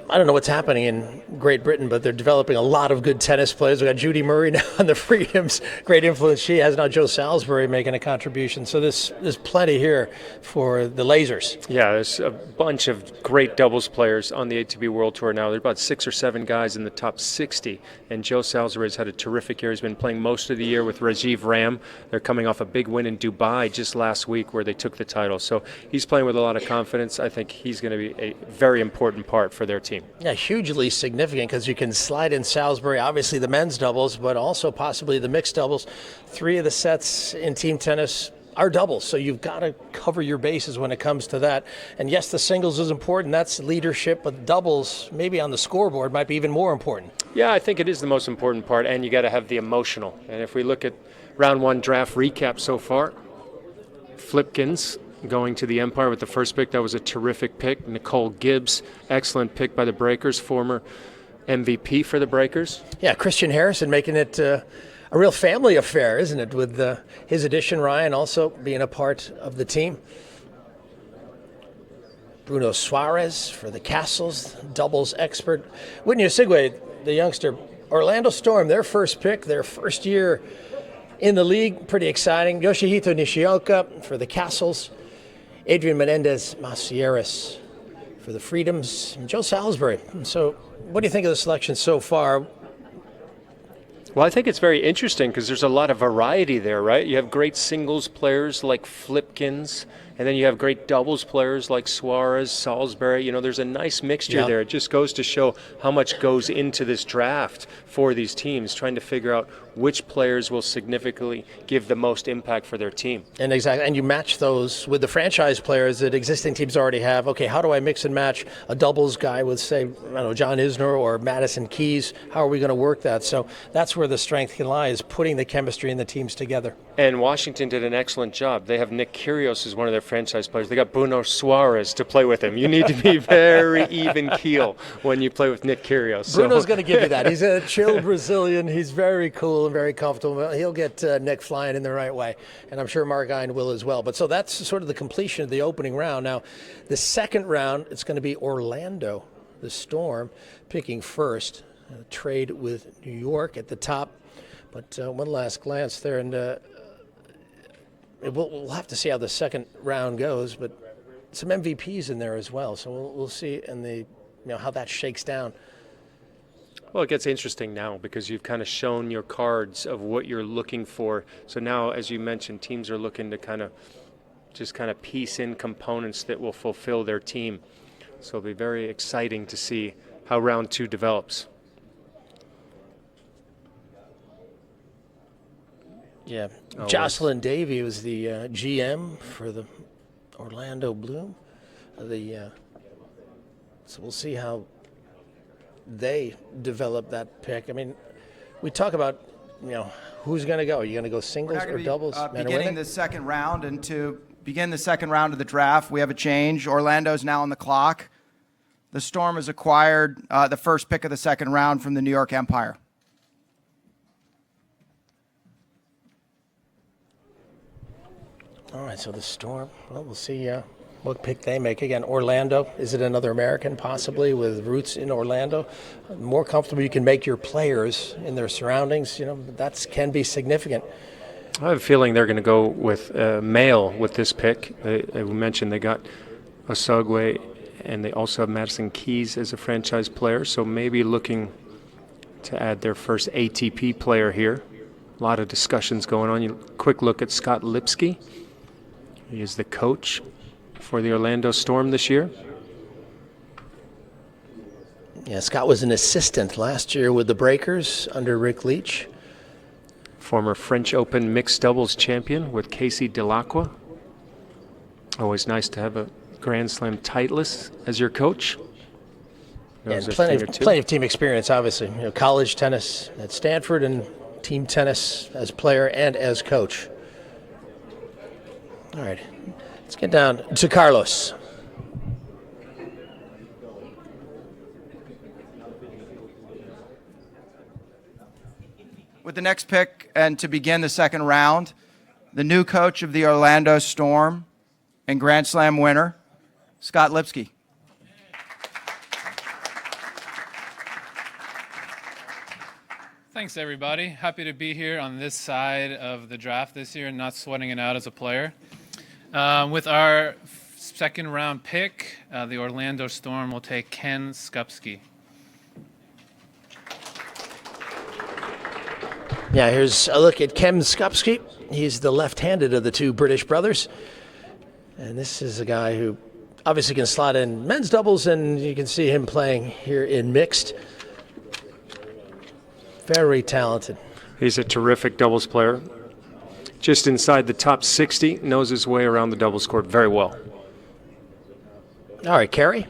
I don't know what's happening in Great Britain, but they're developing a lot of good tennis players. We've got Judy Murray now on the Freedoms. Great influence she has. Now Joe Salisbury making a contribution. So there's plenty here for the Lasers. Yeah, there's a bunch of great doubles players on the ATP World Tour now. There are about 6 or 7 guys in the top 60, and Joe Salisbury has had a terrific year. He's been playing most of the year with Rajiv Ram. They're coming off a big win in Dubai just last week where they took the title. So he's playing with a lot of confidence. I think he's going to be a very important part for their team. Yeah, hugely significant because you can slide in Salisbury, obviously the men's doubles, but also possibly the mixed doubles. 3 of the sets in team tennis are doubles, so you've got to cover your bases when it comes to that. And yes, the singles is important. That's leadership, but doubles, maybe on the scoreboard, might be even more important. Yeah, I think it is the most important part, and you got to have the emotional. And if we look at round 1 draft recap so far, Flipkins going to the Empire with the first pick. That was a terrific pick. Nicole Gibbs, excellent pick by the Breakers, former MVP for the Breakers. Yeah, Christian Harrison making it a real family affair, isn't it, with his addition, Ryan also being a part of the team. Bruno Suarez for the Castles, doubles expert. Whitney Osigwe, the youngster. Orlando Storm, their first pick, their first year in the league, pretty exciting. Yoshihito Nishioka for the Castles. Adrian Menendez Macieras for the Freedoms, and Joe Salisbury. So what do you think of the selection so far? Well, I think it's very interesting because there's a lot of variety there, right? You have great singles players like Flipkins, and then you have great doubles players like Suarez, Salisbury. You know, there's a nice mixture there. It just goes to show how much goes into this draft for these teams, trying to figure out which players will significantly give the most impact for their team. And exactly, and you match those with the franchise players that existing teams already have. Okay, how do I mix and match a doubles guy with, say, I don't know, John Isner or Madison Keys? How are we going to work that? So that's where the strength can lie, is putting the chemistry in the teams together. And Washington did an excellent job. They have Nick Kyrgios as one of their franchise players. They got Bruno Suarez to play with him. You need to be very even keel when you play with Nick Kyrgios. Bruno's going to give you that. He's a chill Brazilian. He's very cool and very comfortable. He'll get Nick flying in the right way, and I'm sure Margine will as well. But so that's sort of the completion of the opening round. Now, the second round, it's going to be Orlando, the Storm, picking first. Trade with New York at the top. But one last glance there, and we'll have to see how the second round goes. But some MVPs in there as well, so we'll see in the how that shakes down. Well, it gets interesting now because you've kind of shown your cards of what you're looking for. So now, as you mentioned, teams are looking to kind of piece in components that will fulfill their team. So it'll be very exciting to see how round 2 develops. Yeah, Jocelyn Davey was the GM for the Orlando Bloom. So we'll see how they develop that pick. I mean, we talk about who's going to go. Are you going to go singles or doubles? Beginning the second round, and to begin the second round of the draft, we have a change. Orlando's now on the clock. The Storm has acquired the first pick of the second round from the New York Empire. All right, so the Storm, well, we'll see what pick they make. Again, Orlando, is it another American possibly with roots in Orlando? The more comfortable you can make your players in their surroundings, that can be significant. I have a feeling they're going to go with male with this pick. We mentioned they got Osogwe, and they also have Madison Keys as a franchise player, so maybe looking to add their first ATP player here. A lot of discussions going on. Quick look at Scott Lipsky. He is the coach for the Orlando Storm this year. Yeah, Scott was an assistant last year with the Breakers under Rick Leach. Former French Open mixed doubles champion with Casey Delacroix. Always nice to have a Grand Slam titleist as your coach. And plenty of team experience, obviously. College tennis at Stanford and team tennis as player and as coach. All right, let's get down to Carlos. With the next pick, and to begin the second round, the new coach of the Orlando Storm and Grand Slam winner, Scott Lipsky. Thanks, everybody. Happy to be here on this side of the draft this year and not sweating it out as a player. With our second round pick, the Orlando Storm will take Ken Skupski. Yeah, here's a look at Ken Skupski. He's the left-handed of the two British brothers. And this is a guy who obviously can slot in men's doubles, and you can see him playing here in mixed. Very talented. He's a terrific doubles player. Just inside the top 60, knows his way around the doubles court very well. All right, Carrie?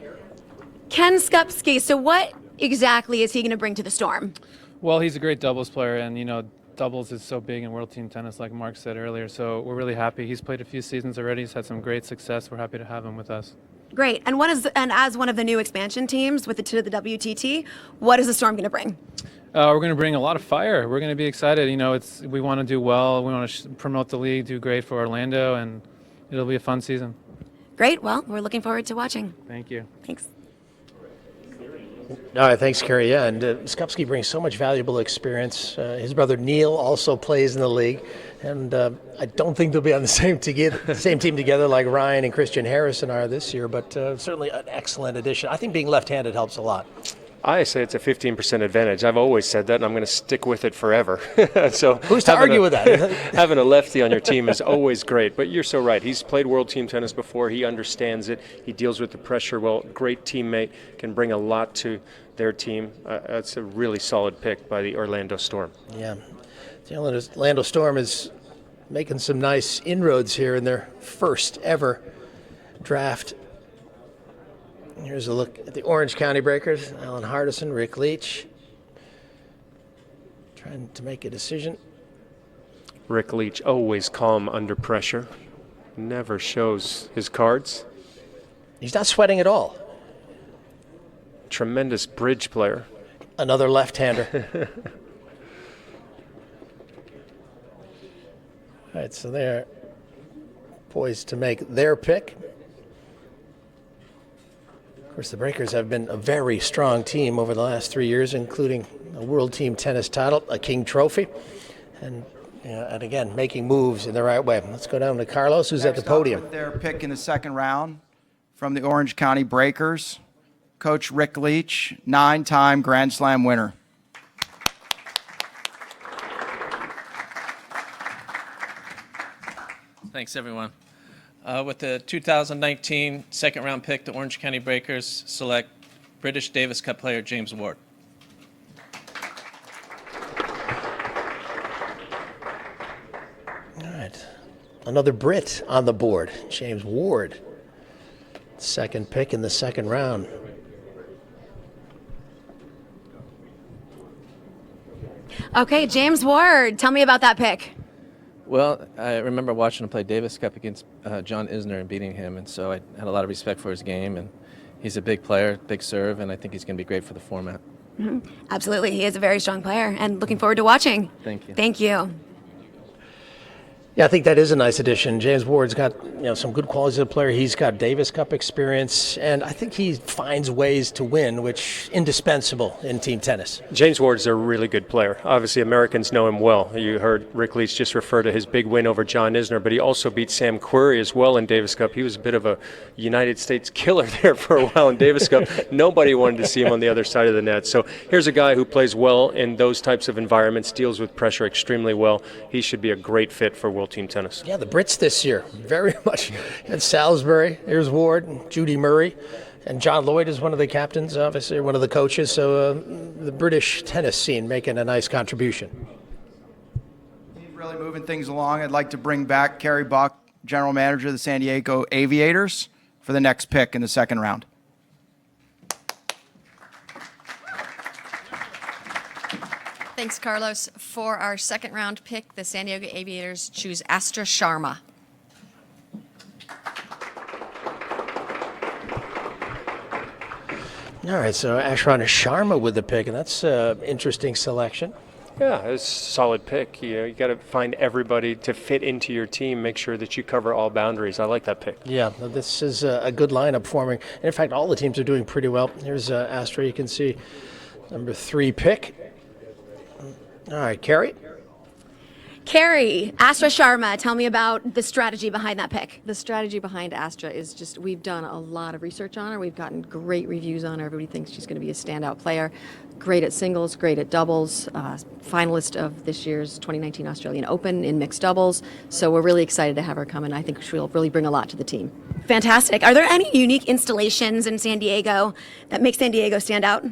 Ken Skupski, so what exactly is he going to bring to the Storm? Well, he's a great doubles player, and doubles is so big in World Team Tennis, like Mark said earlier, so we're really happy. He's played a few seasons already. He's had some great success. We're happy to have him with us. Great. And as one of the new expansion teams to the WTT, what is the Storm going to bring? We're going to bring a lot of fire. We're going to be excited. We want to do well. We want to promote the league, do great for Orlando, and it'll be a fun season. Great. Well, we're looking forward to watching. Thank you. Thanks. All right, thanks, Carrie. Yeah, and Skupski brings so much valuable experience. His brother Neil also plays in the league, and I don't think they'll be on the same team together like Ryan and Christian Harrison are this year, but certainly an excellent addition. I think being left-handed helps a lot. I say it's a 15% advantage. I've always said that, and I'm going to stick with it forever. So who's to argue with that? Having a lefty on your team is always great. But you're so right. He's played World Team Tennis before. He understands it. He deals with the pressure well. Great teammate, can bring a lot to their team. That's a really solid pick by the Orlando Storm. Yeah, the Orlando Storm is making some nice inroads here in their first ever draft. Here's a look at the Orange County Breakers. Alan Hardison, Rick Leach, trying to make a decision. Rick Leach, always calm under pressure. Never shows his cards. He's not sweating at all. Tremendous bridge player. Another left-hander. All right, so they're poised to make their pick. Of course, the Breakers have been a very strong team over the last 3 years, including a World Team Tennis title, a King Trophy, and again, making moves in the right way. Let's go down to Carlos, who's at the podium. With their pick in the second round from the Orange County Breakers, Coach Rick Leach, 9-time Grand Slam winner. Thanks, everyone. With the 2019 second-round pick, the Orange County Breakers select British Davis Cup player James Ward. All right. Another Brit on the board, James Ward. Second pick in the second round. Okay, James Ward, tell me about that pick. Well, I remember watching him play Davis Cup against John Isner and beating him, and so I had a lot of respect for his game, and he's a big player, big serve, and I think he's going to be great for the format. Mm-hmm. Absolutely, he is a very strong player, and looking forward to watching. Thank you. Thank you. Yeah, I think that is a nice addition. James Ward's got some good qualities as a player. He's got Davis Cup experience, and I think he finds ways to win, which is indispensable in team tennis. James Ward's a really good player. Obviously, Americans know him well. You heard Rick Leach just refer to his big win over John Isner, but he also beat Sam Querrey as well in Davis Cup. He was a bit of a United States killer there for a while in Davis Cup. Nobody wanted to see him on the other side of the net. So here's a guy who plays well in those types of environments, deals with pressure extremely well. He should be a great fit for World Team Tennis. Yeah, the Brits this year, very much. And Salisbury, here's Ward, and Judy Murray, and John Lloyd is one of the captains, obviously, one of the coaches. So the British tennis scene making a nice contribution. Really moving things along. I'd like to bring back Kerry Buck, General Manager of the San Diego Aviators, for the next pick in the second round. Thanks, Carlos. For our second round pick, the San Diego Aviators choose Astra Sharma. All right, so Ashrana Sharma with the pick, and that's an interesting selection. Yeah, it's a solid pick. You got to find everybody to fit into your team, make sure that you cover all boundaries. I like that pick. Yeah, this is a good lineup forming. And in fact, all the teams are doing pretty well. Here's Astra, you can see number 3 pick. All right, Carrie. Carrie, Astra Sharma, tell me about the strategy behind that pick. The strategy behind Astra is just we've done a lot of research on her. We've gotten great reviews on her. Everybody thinks she's going to be a standout player. Great at singles, great at doubles, finalist of this year's 2019 Australian Open in mixed doubles. So we're really excited to have her come, and I think she'll really bring a lot to the team. Fantastic. Are there any unique installations in San Diego that make San Diego stand out?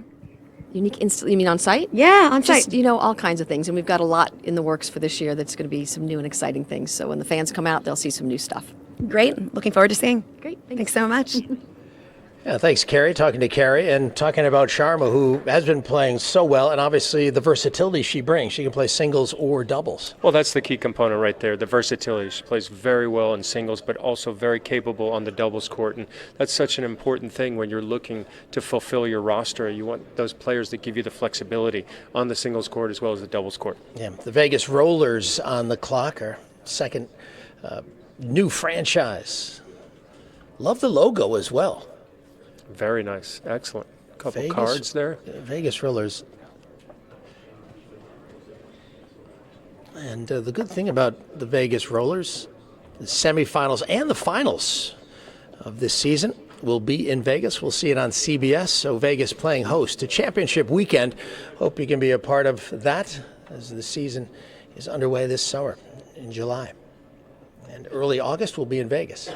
Unique you mean on site? Yeah, on site. Just, all kinds of things. And we've got a lot in the works for this year that's going to be some new and exciting things. So when the fans come out, they'll see some new stuff. Great. Looking forward to seeing. Great. Thanks so much. Yeah, thanks, Carrie. Talking to Carrie and talking about Sharma, who has been playing so well, and obviously the versatility she brings. She can play singles or doubles. Well, that's the key component right there, the versatility. She plays very well in singles, but also very capable on the doubles court. And that's such an important thing when you're looking to fulfill your roster. You want those players that give you the flexibility on the singles court as well as the doubles court. Yeah, the Vegas Rollers on the clock, our second new franchise. Love the logo as well. Very nice. Excellent. Couple Vegas, cards there. Vegas Rollers. And the good thing about the Vegas Rollers, the semifinals and the finals of this season will be in Vegas. We'll see it on CBS. So Vegas playing host to championship weekend. Hope you can be a part of that as the season is underway this summer in July. And early August we'll be in Vegas.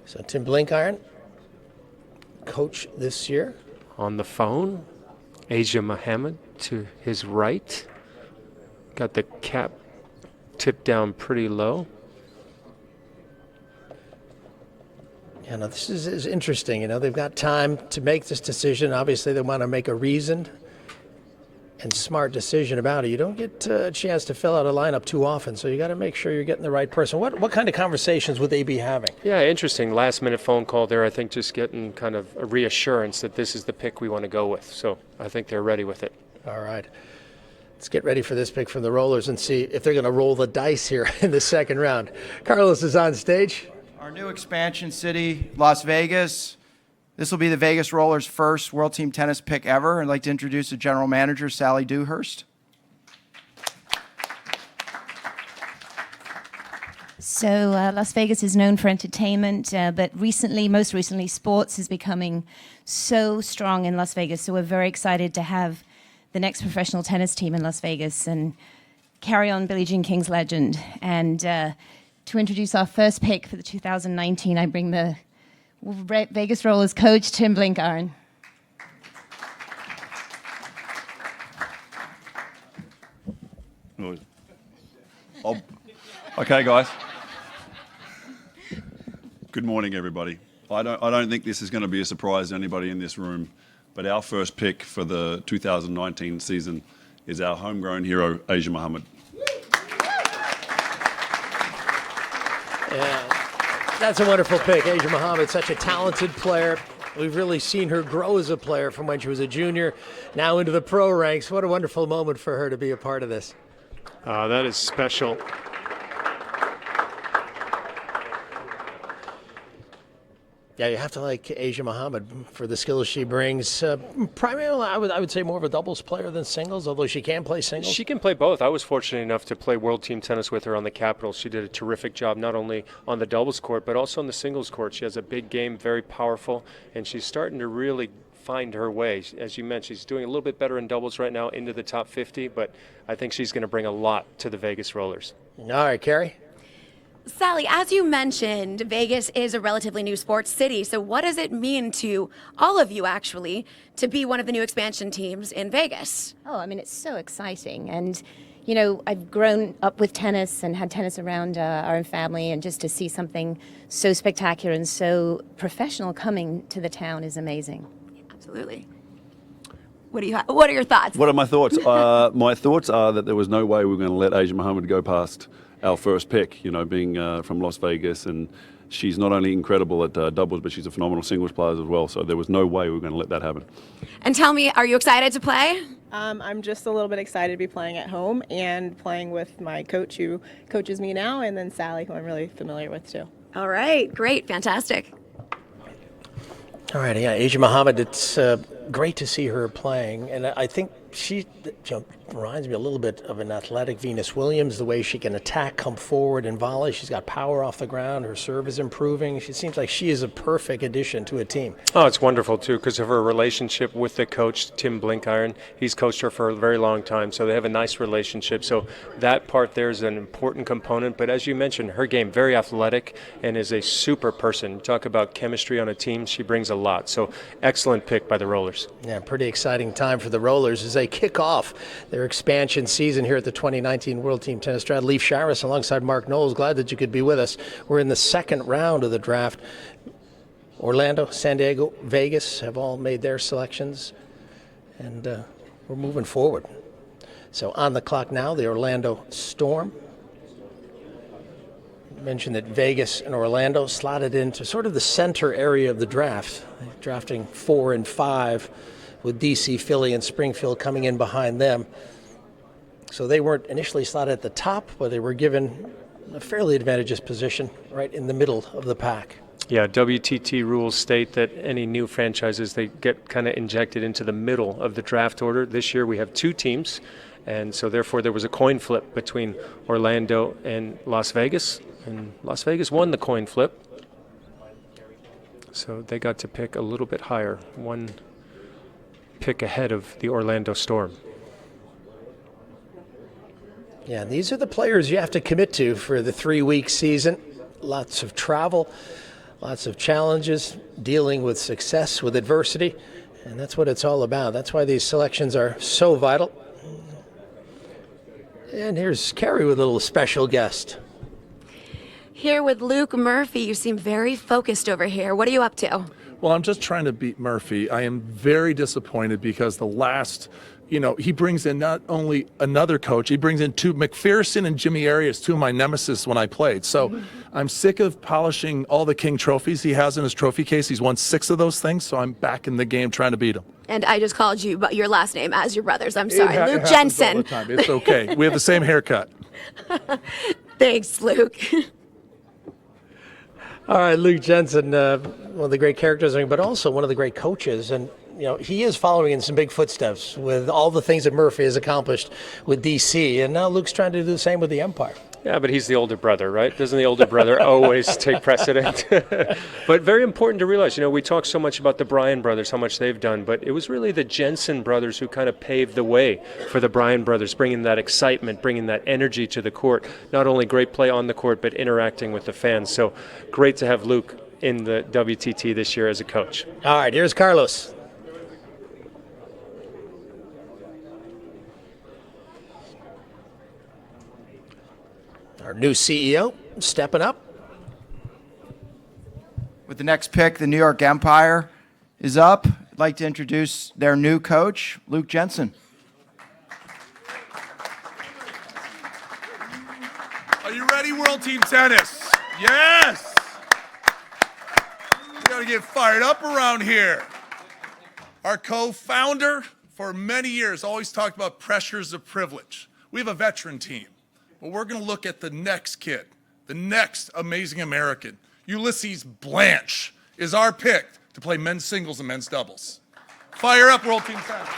So Tim Blinkiron, coach this year. On the phone, Asia Mohammed to his right. Got the cap tipped down pretty low. Yeah, no, this is interesting. They've got time to make this decision. Obviously, they want to make a reasoned and smart decision about it. You don't get a chance to fill out a lineup too often, so you got to make sure you're getting the right person. What kind of conversations would they be having? Yeah, interesting. Last-minute phone call there. I think just getting kind of a reassurance that this is the pick we want to go with. So I think they're ready with it. All right. Let's get ready for this pick from the Rollers and see if they're going to roll the dice here in the second round. Carlos is on stage. Our new expansion city, Las Vegas. This will be the Vegas Rollers' first World Team Tennis pick ever. I'd like to introduce the general manager, Sally Dewhurst. So Las Vegas is known for entertainment, but most recently, sports is becoming so strong in Las Vegas. So we're very excited to have the next professional tennis team in Las Vegas and carry on Billie Jean King's legend. And to introduce our first pick for the 2019, I bring the Vegas Rollers coach, Tim Blinkiron. Okay, guys. Good morning, everybody. I don't think this is going to be a surprise to anybody in this room, but our first pick for the 2019 season is our homegrown hero, Asia Mohammed. Yeah, that's a wonderful pick. Asia Mohammed, such a talented player. We've really seen her grow as a player from when she was a junior, now into the pro ranks. What a wonderful moment for her to be a part of this. That is special. Yeah, you have to like Asia Mohammed for the skills she brings. Primarily, I would say more of a doubles player than singles, although she can play singles. She can play both. I was fortunate enough to play World Team Tennis with her on the Capitals. She did a terrific job, not only on the doubles court, but also on the singles court. She has a big game, very powerful, and she's starting to really find her way. As you mentioned, she's doing a little bit better in doubles right now, into the top 50, but I think she's going to bring a lot to the Vegas Rollers. All right, Carrie? Sally, as you mentioned, Vegas is a relatively new sports city. So what does it mean to all of you, actually, to be one of the new expansion teams in Vegas? Oh, I mean, it's so exciting. And, I've grown up with tennis and had tennis around our own family. And just to see something so spectacular and so professional coming to the town is amazing. Absolutely. What are your thoughts? What are my thoughts? My thoughts are that there was no way we were going to let Asia Mohammed go past our first pick, being from Las Vegas, and she's not only incredible at doubles, but she's a phenomenal singles player as well. So there was no way we were going to let that happen. And tell me, are you excited to play? I'm just a little bit excited to be playing at home and playing with my coach who coaches me now, and then Sally, who I'm really familiar with too. All right, great, fantastic. All right, yeah, Asia Mohammed, it's great to see her playing, and I think she reminds me a little bit of an athletic Venus Williams, the way she can attack, come forward, and volley. She's got power off the ground. Her serve is improving. She seems like she is a perfect addition to a team. Oh, it's wonderful, too, because of her relationship with the coach, Tim Blinkiron. He's coached her for a very long time, so they have a nice relationship. So that part there is an important component. But as you mentioned, her game, very athletic and is a super person. Talk about chemistry on a team. She brings a lot. So excellent pick by the Rollers. Yeah, pretty exciting time for the Rollers as they kick off their expansion season here at the 2019 World Team Tennis Draft. Leif Sharis alongside Mark Knowles. Glad that you could be with us. We're in the second round of the draft. Orlando, San Diego, Vegas have all made their selections, and we're moving forward. So on the clock now, the Orlando Storm. I mentioned that Vegas and Orlando slotted into sort of the center area of the draft, drafting 4 and 5, with DC, Philly, and Springfield coming in behind them. So they weren't initially slotted at the top, but they were given a fairly advantageous position right in the middle of the pack. Yeah, WTT rules state that any new franchises, they get kind of injected into the middle of the draft order. This year we have 2 teams, and so therefore there was a coin flip between Orlando and Las Vegas, and Las Vegas won the coin flip. So they got to pick a little bit higher, one pick ahead of the Orlando Storm. Yeah, these are the players you have to commit to for the 3-week season. Lots of travel, lots of challenges, dealing with success, with adversity, and that's what it's all about. That's why these selections are so vital. And here's Carrie with a little special guest. Here with Luke Murphy, you seem very focused over here. What are you up to? Well, I'm just trying to beat Murphy. I am very disappointed because the last, he brings in not only another coach, he brings in two, McPherson and Jimmy Arias, two of my nemesis when I played. So I'm sick of polishing all the King trophies he has in his trophy case. He's won 6 of those things, so I'm back in the game trying to beat him. And I just called you your last name as your brother's. I'm sorry. It Luke happens all Jensen. the time. It's okay. We have the same haircut. Thanks, Luke. All right, Luke Jensen, one of the great characters, but also one of the great coaches. And, he is following in some big footsteps with all the things that Murphy has accomplished with DC. And now Luke's trying to do the same with the Empire. Yeah, but he's the older brother, right? Doesn't the older brother always take precedent? But very important to realize, we talk so much about the Bryan brothers, how much they've done, but it was really the Jensen brothers who kind of paved the way for the Bryan brothers, bringing that excitement, bringing that energy to the court. Not only great play on the court, but interacting with the fans. So great to have Luke in the WTT this year as a coach. All right, here's Carlos. Our new CEO stepping up. With the next pick, the New York Empire is up. I'd like to introduce their new coach, Luke Jensen. Are you ready, World Team Tennis? Yes! We gotta get fired up around here. Our co-founder, for many years, always talked about pressures of privilege. We have a veteran team. But we're going to look at the next kid, the next amazing American. Ulysses Blanche is our pick to play men's singles and men's doubles. Fire up, World Team Tennis.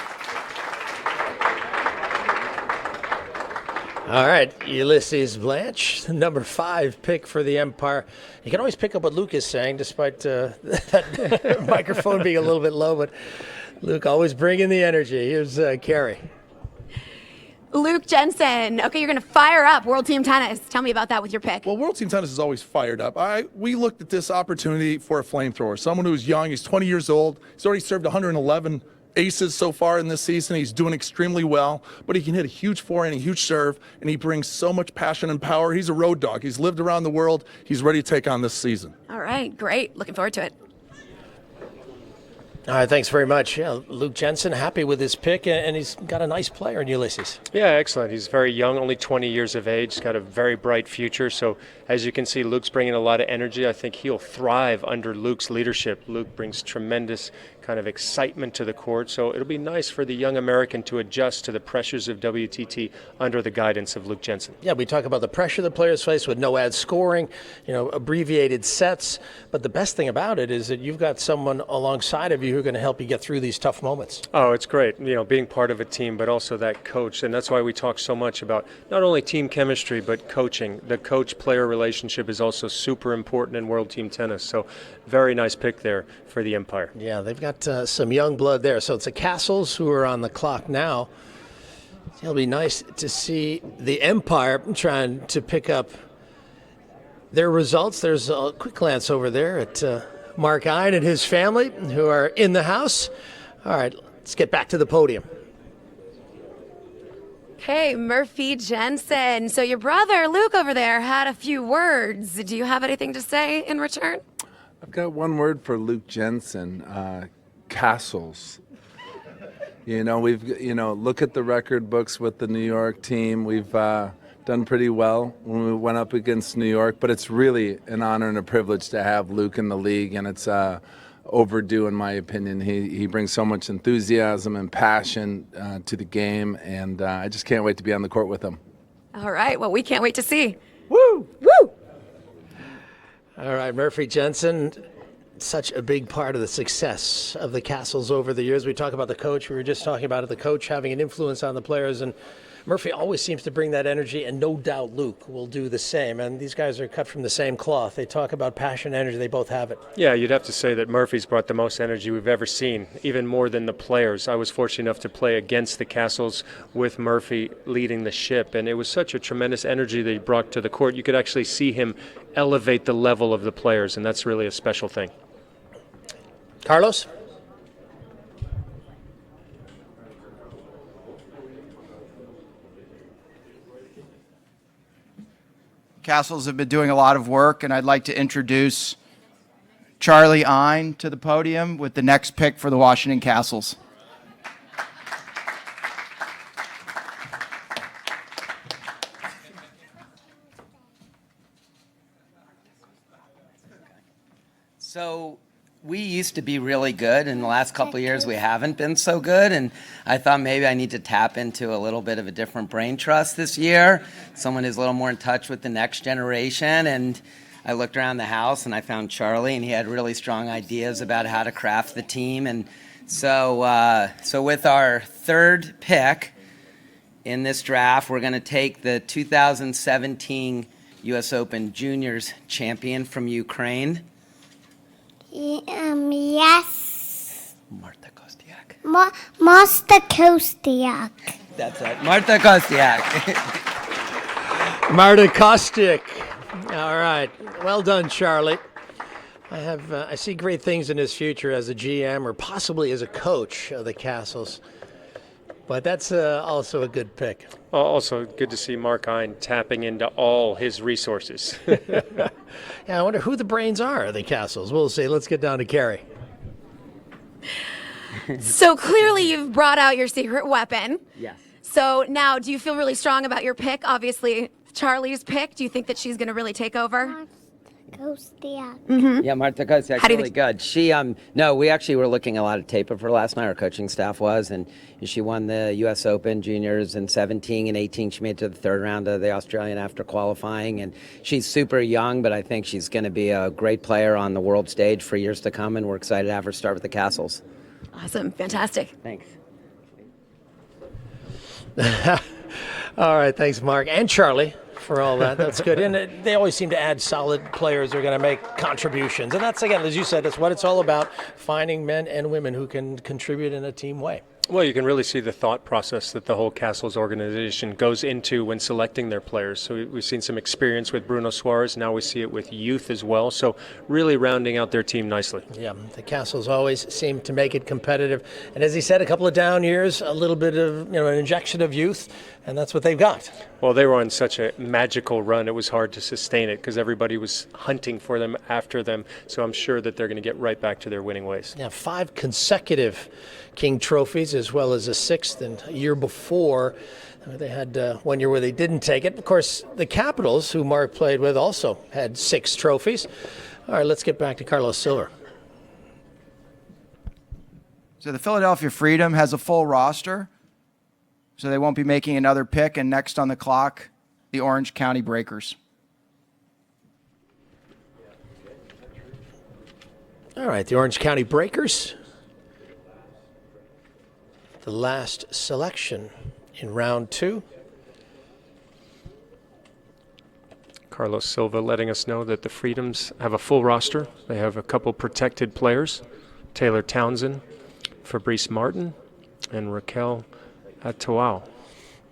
All right, Ulysses Blanche, number 5 pick for the Empire. You can always pick up what Luke is saying, despite that microphone being a little bit low, but Luke always bringing the energy. Here's Carrie. Luke Jensen. Okay, you're going to fire up World Team Tennis. Tell me about that with your pick. Well, World Team Tennis is always fired up. We looked at this opportunity for a flamethrower, someone who's young. He's 20 years old. He's already served 111 aces so far in this season. He's doing extremely well, but he can hit a huge forehand, a huge serve, and he brings so much passion and power. He's a road dog. He's lived around the world. He's ready to take on this season. All right, great. Looking forward to it. All right, thanks very much. Yeah, Luke Jensen, happy with his pick, and he's got a nice player in Ulysses. Yeah, excellent. He's very young, only 20 years of age. He's got a very bright future. So as you can see, Luke's bringing a lot of energy. I think he'll thrive under Luke's leadership. Luke brings tremendous kind of excitement to the court. So it'll be nice for the young American to adjust to the pressures of WTT under the guidance of Luke Jensen. Yeah, we talk about the pressure the players face with no ad scoring, abbreviated sets. But the best thing about it is that you've got someone alongside of you who are going to help you get through these tough moments. Oh, it's great, being part of a team, but also that coach. And that's why we talk so much about not only team chemistry, but coaching. The coach-player relationship is also super important in World Team Tennis. So very nice pick there for the Empire. Yeah, they've got some young blood there. So it's the Castles who are on the clock now. It'll be nice to see the Empire trying to pick up their results. There's a quick glance over there at Mark Ine and his family who are in the house. All right, let's get back to the podium. Okay, Murphy Jensen. So your brother, Luke, over there had a few words. Do you have anything to say in return? I've got one word for Luke Jensen, castles. We've look at the record books with the New York team. We've done pretty well when we went up against New York, but it's really an honor and a privilege to have Luke in the league, and it's overdue in my opinion. He brings so much enthusiasm and passion to the game, and I just can't wait to be on the court with him. All right, well, we can't wait to see. Woo! Woo! All right, Murphy Jensen, such a big part of the success of the Castles over the years. We talk about the coach. We were just talking about it, the coach having an influence on the players. And Murphy always seems to bring that energy, and no doubt Luke will do the same. And these guys are cut from the same cloth. They talk about passion, energy. They both have it. Yeah, you'd have to say that Murphy's brought the most energy we've ever seen, even more than the players. I was fortunate enough to play against the Castles with Murphy leading the ship, and it was such a tremendous energy that he brought to the court. You could actually see him elevate the level of the players, and that's really a special thing. Carlos? Castles have been doing a lot of work, and I'd like to introduce Charlie Ein to the podium with the next pick for the Washington Castles. So we used to be really good. In the last couple of years, we haven't been so good. And I thought maybe I need to tap into a little bit of a different brain trust this year. Someone who's a little more in touch with the next generation. And I looked around the house and I found Charlie, and he had really strong ideas about how to craft the team. And so with our third pick in this draft, we're going to take the 2017 U.S. Open Juniors champion from Ukraine. Yes. Marta Kostiak. Marta Kostiak. That's it. Marta Kostiak. Marta Kostiak. All right. Well done, Charlie. I see great things in his future as a GM or possibly as a coach of the Castles. But that's also a good pick. Also, good to see Mark Ein tapping into all his resources. Yeah, I wonder who the brains are of the Castles. We'll see. Let's get down to Carrie. So clearly you've brought out your secret weapon. Yes. So now, do you feel really strong about your pick? Obviously, Charlie's pick. Do you think that she's going to really take over? Kostiak. Yeah, Marta Kostiak's How do you really good. She no, we actually were looking a lot of tape of her last night. Our coaching staff was, and she won the U.S. Open Juniors in 17 and 18. She made it to the third round of the Australian after qualifying, and she's super young, but I think she's going to be a great player on the world stage for years to come, and we're excited to have her start with the Castles. Awesome. Fantastic. Thanks. All right. Thanks, Mark. And Charlie. For all that. That's good. And they always seem to add solid players who are going to make contributions. And that's, again, as you said, that's what it's all about, finding men and women who can contribute in a team way. Well, you can really see the thought process that the whole Castles organization goes into when selecting their players. So we've seen some experience with Bruno Suarez. Now we see it with youth as well. So really rounding out their team nicely. Yeah, the Castles always seem to make it competitive. And as he said, a couple of down years, a little bit of an injection of youth, and that's what they've got. Well, they were on such a magical run. It was hard to sustain it because everybody was hunting for them, after them. So I'm sure that they're going to get right back to their winning ways. Yeah, 5 consecutive King trophies, as well as a 6th. And a year before, they had 1 year where they didn't take it. Of course, the Capitals, who Mark played with, also had 6 trophies. All right, let's get back to Carlos Silver. So the Philadelphia Freedom has a full roster, so they won't be making another pick. And next on the clock, the Orange County Breakers. All right, the Orange County Breakers. The last selection in round 2. Carlos Silva letting us know that the Freedoms have a full roster. They have a couple protected players, Taylor Townsend, Fabrice Martin, and Raquel Atoau.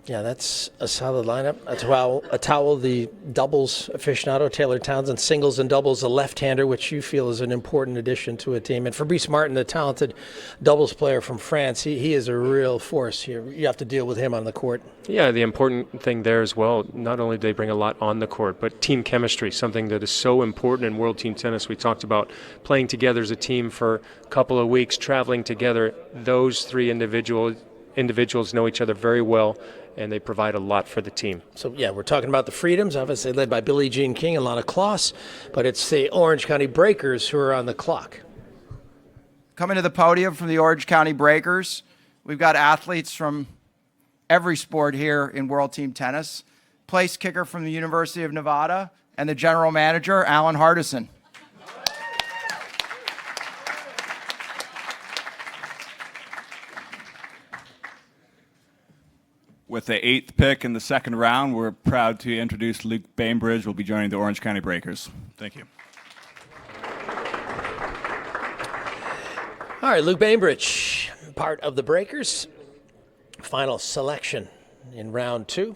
Yeah, that's a solid lineup. Atoau, the doubles aficionado, Taylor Townsend, singles and doubles, the left-hander, which you feel is an important addition to a team. And Fabrice Martin, the talented doubles player from France, he is a real force here. You have to deal with him on the court. Yeah, the important thing there as well, not only do they bring a lot on the court, but team chemistry, something that is so important in World Team Tennis. We talked about playing together as a team for a couple of weeks, traveling together. Those 3 individuals know each other very well, and they provide a lot for the team. So, yeah, we're talking about the Freedoms, obviously led by Billie Jean King and Lana Kloss, but it's the Orange County Breakers who are on the clock. Coming to the podium from the Orange County Breakers, we've got athletes from every sport here in World Team Tennis. Place kicker from the University of Nevada, and the general manager, Alan Hardison. With the 8th pick in the second round, we're proud to introduce Luke Bainbridge, will be joining the Orange County Breakers. Thank you. All right, Luke Bainbridge, part of the Breakers. Final selection in round 2.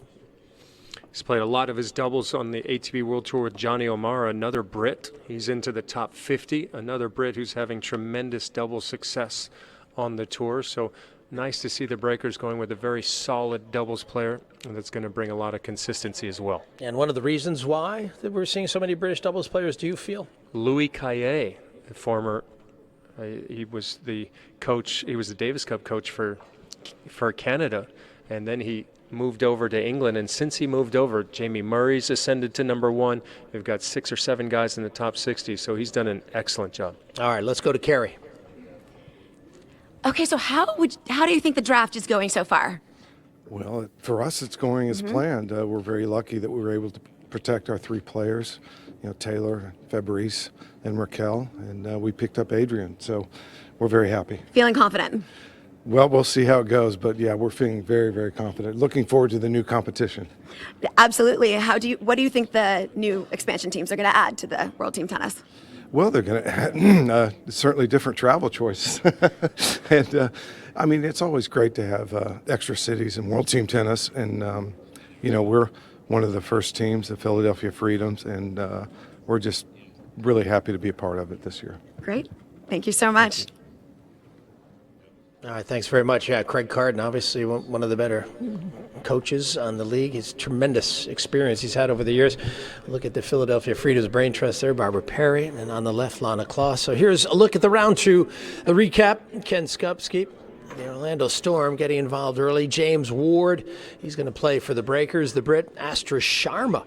He's played a lot of his doubles on the ATP World Tour with Johnny O'Mara, another Brit. He's into the top 50, another Brit who's having tremendous double success on the tour. So nice to see the Breakers going with a very solid doubles player, and that's going to bring a lot of consistency as well. And one of the reasons why that we're seeing so many British doubles players, do you feel? Louis Caillet, the former, he was the coach, he was the Davis Cup coach for Canada, and then he moved over to England, and since he moved over, Jamie Murray's ascended to number 1. We've got 6 or 7 guys in the top 60, so he's done an excellent job. All right, let's go to Carrie. Okay, so how do you think the draft is going so far? Well, for us, it's going as planned. We're very lucky that we were able to protect our 3 players, Taylor, Fabrice, and Raquel, and we picked up Adrian, so we're very happy. Feeling confident? Well, we'll see how it goes, but yeah, we're feeling very, very confident. Looking forward to the new competition. Absolutely. What do you think the new expansion teams are going to add to the World Team Tennis? Well, they're going to certainly different travel choices. And, I mean, it's always great to have extra cities in World Team Tennis. And, we're one of the first teams, the Philadelphia Freedoms, and we're just really happy to be a part of it this year. Great. Thank you so much. All right, thanks very much. Yeah, Craig Carden, obviously one of the better coaches on the league. He's tremendous experience he's had over the years. Look at the Philadelphia Freedoms Brain Trust there, Barbara Perry, and on the left, Lana Kloss. So here's a look at the round 2, a recap. Ken Skupski, the Orlando Storm, getting involved early. James Ward, he's going to play for the Breakers. The Brit, Astra Sharma,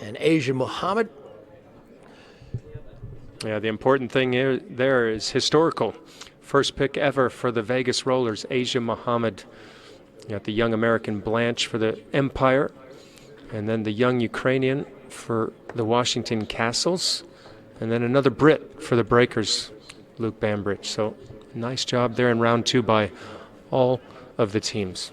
and Asia Muhammad. Yeah, the important thing there is historical. First pick ever for the Vegas Rollers, Asia Muhammad. You got the young American Blanche for the Empire, and then the young Ukrainian for the Washington Castles, and then another Brit for the Breakers, Luke Bainbridge. So nice job there in round 2 by all of the teams.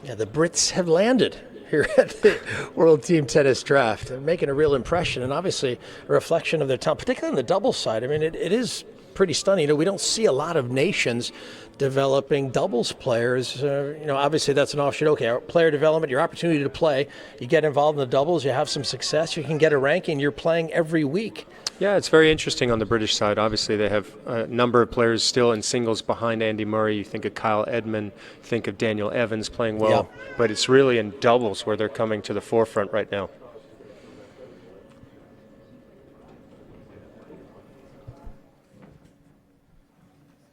Yeah, the Brits have landed here at the World Team Tennis Draft. They're making a real impression, and obviously a reflection of their talent, particularly on the doubles side. I mean, it is pretty stunning. We don't see a lot of nations developing doubles players. Obviously that's an offshoot. Okay, player development, your opportunity to play. You get involved in the doubles, you have some success, you can get a ranking, you're playing every week. Yeah, it's very interesting on the British side. Obviously, they have a number of players still in singles behind Andy Murray. You think of Kyle Edmund, think of Daniel Evans playing well. Yeah. But it's really in doubles where they're coming to the forefront right now.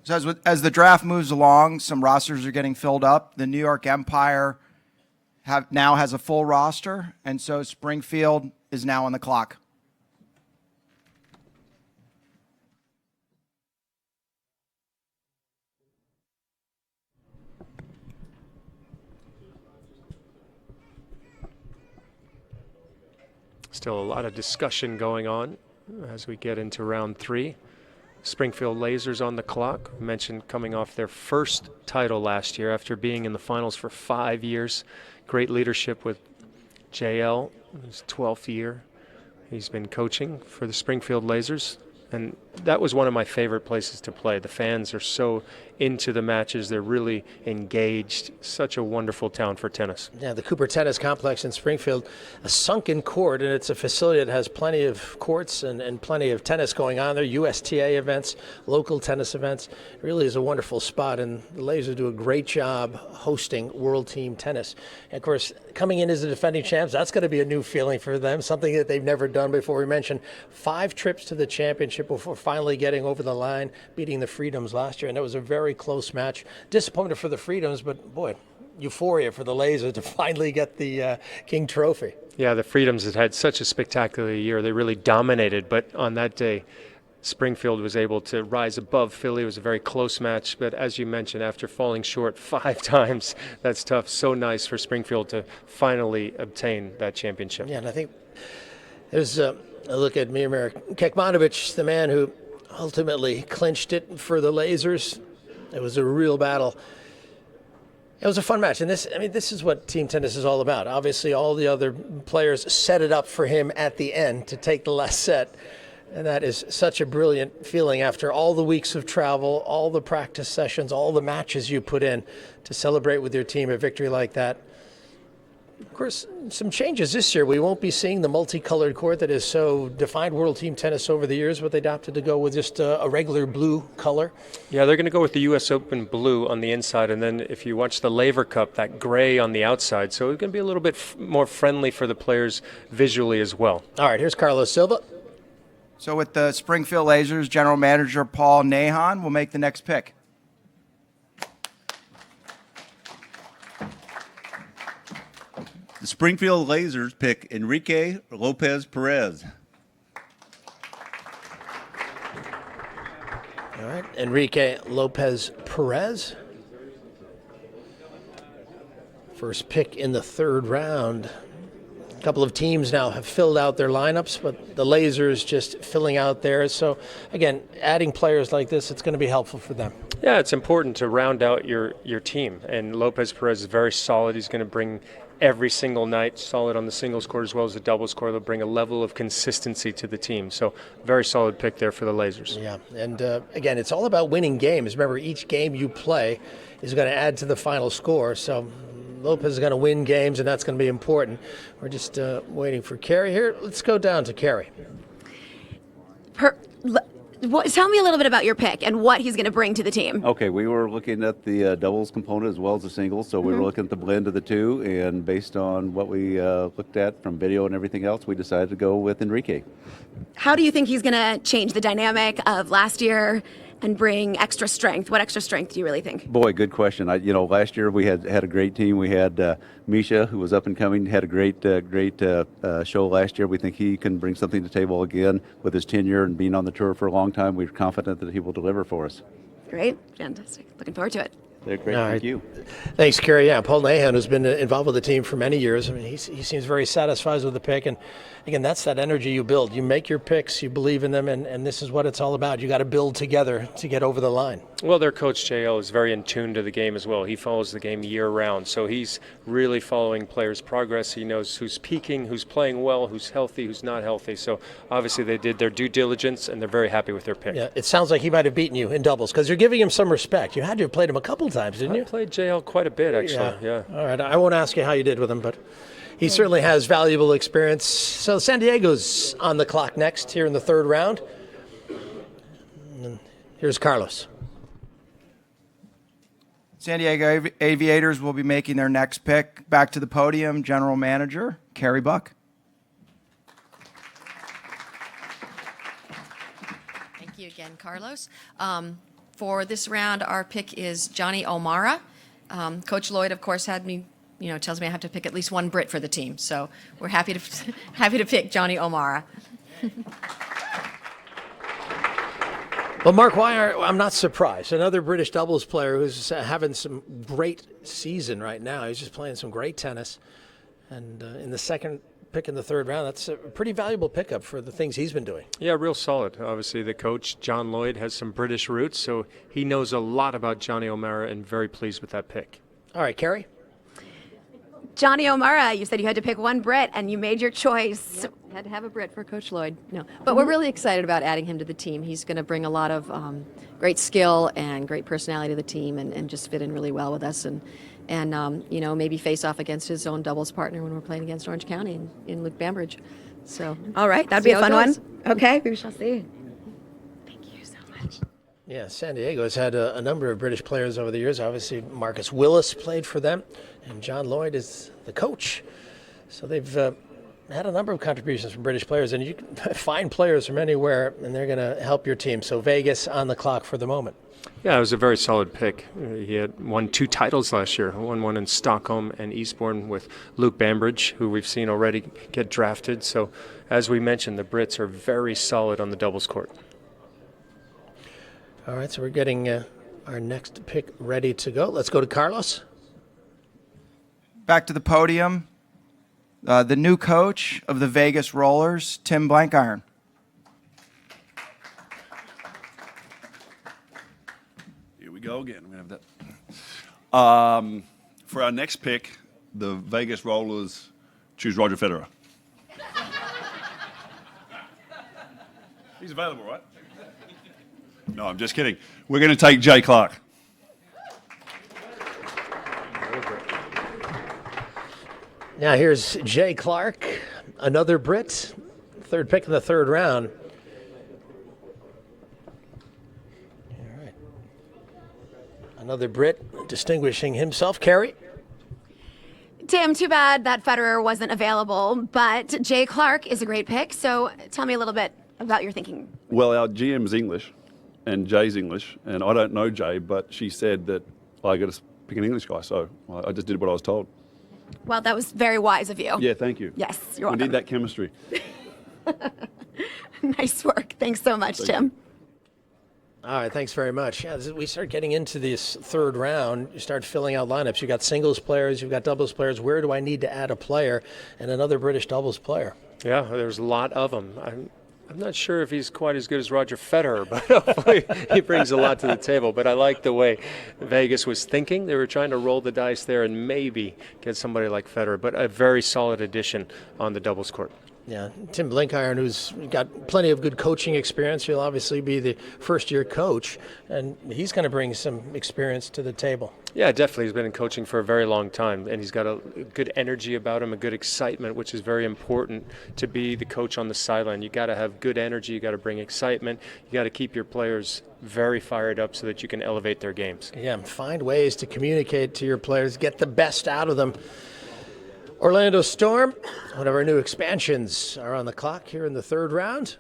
So as the draft moves along, some rosters are getting filled up. The New York Empire now has a full roster, and so Springfield is now on the clock. Still a lot of discussion going on as we get into round 3. Springfield Lasers on the clock. We mentioned coming off their first title last year after being in the finals for 5 years. Great leadership with JL, his 12th year. He's been coaching for the Springfield Lasers, and that was one of my favorite places to play. The fans are so into the matches. They're really engaged. Such a wonderful town for tennis. Yeah, the Cooper Tennis Complex in Springfield, a sunken court, and it's a facility that has plenty of courts and plenty of tennis going on there, USTA events, local tennis events. It really is a wonderful spot, and the Lasers do a great job hosting World Team Tennis. And of course, coming in as the defending champs, that's going to be a new feeling for them, something that they've never done before. We mentioned 5 trips to the championship before finally getting over the line, beating the Freedoms last year, and it was a very close match. Disappointed for the Freedoms, but boy, euphoria for the Lasers to finally get the King Trophy. Yeah, the Freedoms had such a spectacular year. They really dominated, but on that day, Springfield was able to rise above Philly. It was a very close match, but as you mentioned, after falling short 5 times, that's tough. So nice for Springfield to finally obtain that championship. Yeah, and I think there's a look at Miomir Kekmanovic, the man who ultimately clinched it for the Lasers. It was a real battle. It was a fun match, and this is what team tennis is all about. Obviously, all the other players set it up for him at the end to take the last set, and that is such a brilliant feeling after all the weeks of travel, all the practice sessions, all the matches you put in to celebrate with your team a victory like that. Of course, some changes this year. We won't be seeing the multicolored court that has so defined World Team Tennis over the years, but they adopted to go with just a regular blue color. Yeah, they're going to go with the U.S. Open blue on the inside, and then if you watch the Laver Cup, that gray on the outside. So it's going to be a little bit more friendly for the players visually as well. All right, here's Carlos Silva. So with the Springfield Lasers, General Manager Paul Nahan will make the next pick. The Springfield Lasers pick Enrique Lopez Perez. All right, Enrique Lopez Perez. First pick in the third round. A couple of teams now have filled out their lineups, but the Lasers just filling out theirs. So, again, adding players like this, it's going to be helpful for them. Yeah, it's important to round out your team, and Lopez Perez is very solid. He's going to bring every single night solid on the singles court as well as the doubles court. They'll bring a level of consistency to the team. So very solid pick there for the Lasers. Yeah, and again, it's all about winning games. Remember, each game you play is going to add to the final score. So Lopez is going to win games, and that's going to be important. We're just waiting for Carrie here. Let's go down to Carrie. Tell me a little bit about your pick and what he's going to bring to the team. Okay, we were looking at the doubles component as well as the singles, so we were looking at the blend of the two, and based on what we looked at from video and everything else, we decided to go with Enrique. How do you think he's going to change the dynamic of last year and bring extra strength? What extra strength do you really think? Boy, good question. Last year we had a great team. We had Misha, who was up and coming, had a great show last year. We think he can bring something to the table again with his tenure and being on the tour for a long time. We're confident that he will deliver for us. Great. Fantastic. Looking forward to it. They're great. All Thank right. you. Thanks, Kerry. Yeah, Paul Nahan, who's been involved with the team for many years. I mean, he seems very satisfied with the pick. And again, that's that energy you build. You make your picks, you believe in them, and this is what it's all about. You got to build together to get over the line. Well, their coach, JL, is very in tune to the game as well. He follows the game year round. So he's really following players' progress. He knows who's peaking, who's playing well, who's healthy, who's not healthy. So obviously they did their due diligence, and they're very happy with their pick. Yeah, it sounds like he might have beaten you in doubles because you're giving him some respect. You had to have played him a couple times, didn't you? I played JL quite a bit, actually. Yeah. All right. I won't ask you how you did with him, but he certainly has valuable experience. So San Diego's on the clock next here in the third round. And here's Carlos. San Diego Aviators will be making their next pick. Back to the podium, General Manager Carrie Buck. Thank you again, Carlos. For this round, our pick is Johnny O'Mara. Coach Lloyd, of course, tells me I have to pick at least one Brit for the team. So we're happy to pick Johnny O'Mara. Well, Mark Wire, I'm not surprised. Another British doubles player who's having some great season right now. He's just playing some great tennis. And in the second pick in the third round, that's a pretty valuable pickup for the things he's been doing. Yeah, real solid. Obviously, the coach, John Lloyd, has some British roots, so he knows a lot about Johnny O'Mara and very pleased with that pick. All right, Carrie? Johnny O'Mara, you said you had to pick one Brit, and you made your choice. Yep, had to have a Brit for Coach Lloyd. No, but we're really excited about adding him to the team. He's going to bring a lot of great skill and great personality to the team, and just fit in really well with us, and maybe face off against his own doubles partner when we're playing against Orange County in Luke Bambridge. So, all right, that'd be a fun one. Okay, we shall see. Thank you so much. Yeah, San Diego has had a number of British players over the years. Obviously, Marcus Willis played for them, and John Lloyd is the coach. So they've had a number of contributions from British players, and you can find players from anywhere, and they're going to help your team. So Vegas on the clock for the moment. Yeah, it was a very solid pick. He had won 2 titles last year, won one in Stockholm and Eastbourne with Luke Bambridge, who we've seen already get drafted. So, as we mentioned, the Brits are very solid on the doubles court. All right, so we're getting our next pick ready to go. Let's go to Carlos. Back to the podium, the new coach of the Vegas Rollers, Tim Blankiron. Here we go again. We have that. For our next pick, the Vegas Rollers choose Roger Federer. He's available, right? No, I'm just kidding. We're going to take Jay Clark. Now here's Jay Clark, another Brit, third pick in the third round. All right. Another Brit distinguishing himself. Carrie? Tim, too bad that Federer wasn't available, but Jay Clark is a great pick. So tell me a little bit about your thinking. Well, our GM's English, and Jay's English, and I don't know Jay, but she said that I got to pick an English guy, so I just did what I was told. Well, that was very wise of you. Yeah, thank you. Yes, you're We welcome. need that chemistry. Nice work. Thanks so much, Tim. All right, thanks very much. Yeah, as we start getting into this third round, you start filling out lineups. You've got singles players, you've got doubles players. Where do I need to add a player? And another British doubles player. Yeah, there's a lot of them. I'm not sure if he's quite as good as Roger Federer, but hopefully he brings a lot to the table. But I like the way Vegas was thinking. They were trying to roll the dice there and maybe get somebody like Federer, but a very solid addition on the doubles court. Yeah, Tim Blinkiron, who's got plenty of good coaching experience. He'll obviously be the first-year coach, and he's going to bring some experience to the table. Yeah, definitely. He's been in coaching for a very long time, and he's got a good energy about him, a good excitement, which is very important to be the coach on the sideline. You got to have good energy. You got to bring excitement. You got to keep your players very fired up so that you can elevate their games. Yeah, find ways to communicate to your players, get the best out of them. Orlando Storm, one of our new expansions, are on the clock here in the third round.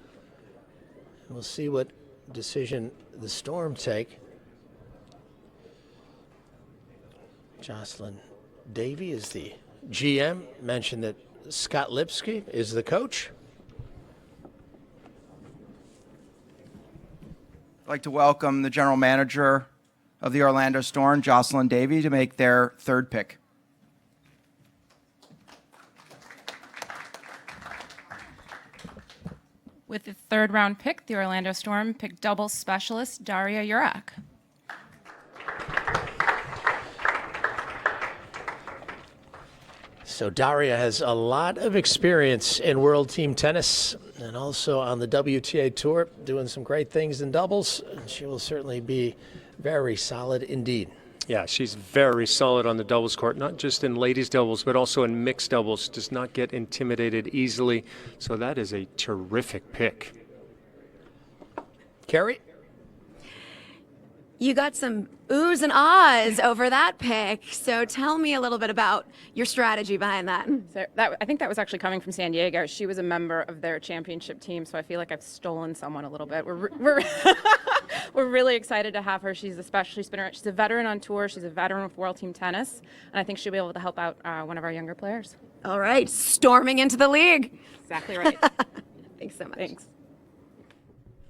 We'll see what decision the Storm take. Jocelyn Davey is the GM. Mentioned that Scott Lipsky is the coach. I'd like to welcome the general manager of the Orlando Storm, Jocelyn Davey, to make their third pick. With the third round pick, the Orlando Storm picked doubles specialist Daria Jurak. So Daria has a lot of experience in World Team Tennis and also on the WTA Tour, doing some great things in doubles. She will certainly be very solid indeed. Yeah, she's very solid on the doubles court, not just in ladies doubles, but also in mixed doubles. Does not get intimidated easily. So that is a terrific pick. Carrie? You got some oohs and ahs over that pick. So tell me a little bit about your strategy behind that. So I think that was actually coming from San Diego. She was a member of their championship team, so I feel like I've stolen someone a little bit. We're really excited to have her. She's a specialty spinner. She's a veteran on tour. She's a veteran with World Team Tennis, and I think she'll be able to help out one of our younger players. All right, storming into the league. Exactly right. Thanks so much. Thanks.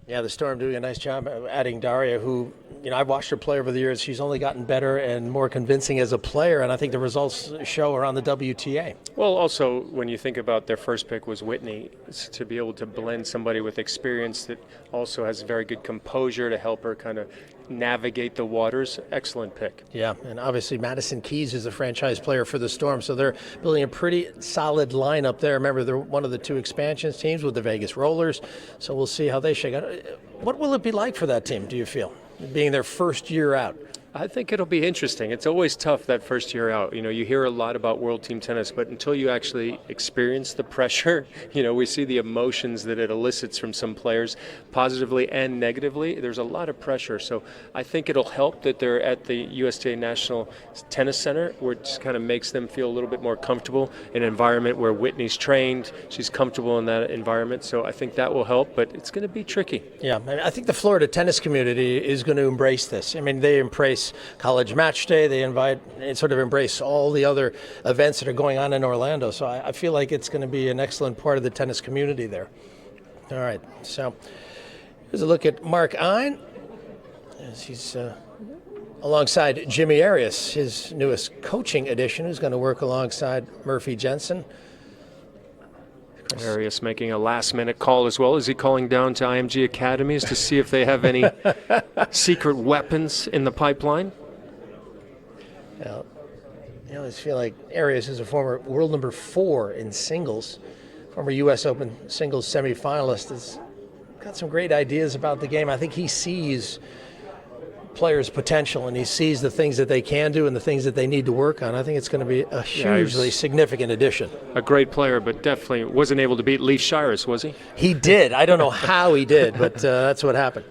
Yeah, the Storm doing a nice job adding Daria, who, I've watched her play over the years. She's only gotten better and more convincing as a player, and I think the results show her on the WTA. Well, also, when you think about their first pick was Whitney, to be able to blend somebody with experience that also has very good composure to help her kind of navigate the waters, excellent pick. Yeah, and obviously Madison Keys is a franchise player for the Storm, so they're building a pretty solid lineup there. Remember, they're one of the two expansions teams with the Vegas Rollers, so we'll see how they shake out. What will it be like for that team, do you feel, being their first year out? I think it'll be interesting. It's always tough that first year out. You hear a lot about World Team Tennis, but until you actually experience the pressure, we see the emotions that it elicits from some players, positively and negatively. There's a lot of pressure. So I think it'll help that they're at the USTA National Tennis Center, where it just kind of makes them feel a little bit more comfortable in an environment where Whitney's trained. She's comfortable in that environment. So I think that will help, but it's going to be tricky. Yeah, I think the Florida tennis community is going to embrace this. They embrace College Match Day. They sort of embrace all the other events that are going on in Orlando. So I feel like it's going to be an excellent part of the tennis community there. All right, so here's a look at Mark Ein as he's alongside Jimmy Arias, his newest coaching addition, who's going to work alongside Murphy Jensen. Arias making a last-minute call as well. Is he calling down to IMG Academies to see if they have any secret weapons in the pipeline? Yeah, You know, I just feel like Arias is a former world number 4 in singles, former U.S. Open singles semifinalist, has got some great ideas about the game. I think he sees players' potential and he sees the things that they can do and the things that they need to work on. I think it's going to be a hugely significant addition. A great player, but definitely wasn't able to beat Leif Shiras, was he? He did. I don't know how he did, but that's what happened.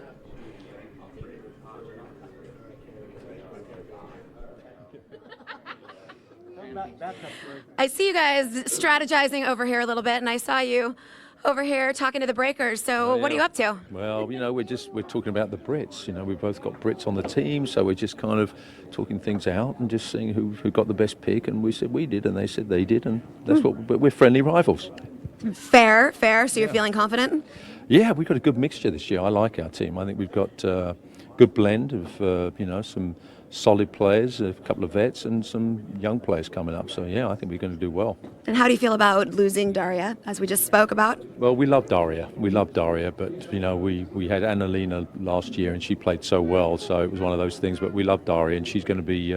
I see you guys strategizing over here a little bit, and I saw you over here talking to the breakers. So what are you up to? Well, you know, we're talking about the Brits. You know, we've both got Brits on the team, so we're just kind of talking things out and just seeing who got the best pick. And we said we did, and they said they did, and that's but we're friendly rivals. Fair. So you're feeling confident? Yeah, we've got a good mixture this year. I like our team. I think we've got a good blend of some solid players, a couple of vets, and some young players coming up. So yeah, I think we're going to do well. And how do you feel about losing Daria, as we just spoke about? Well, we love Daria, but you know, we had Annalena last year and she played so well, so it was one of those things. But we love Daria, and she's going to be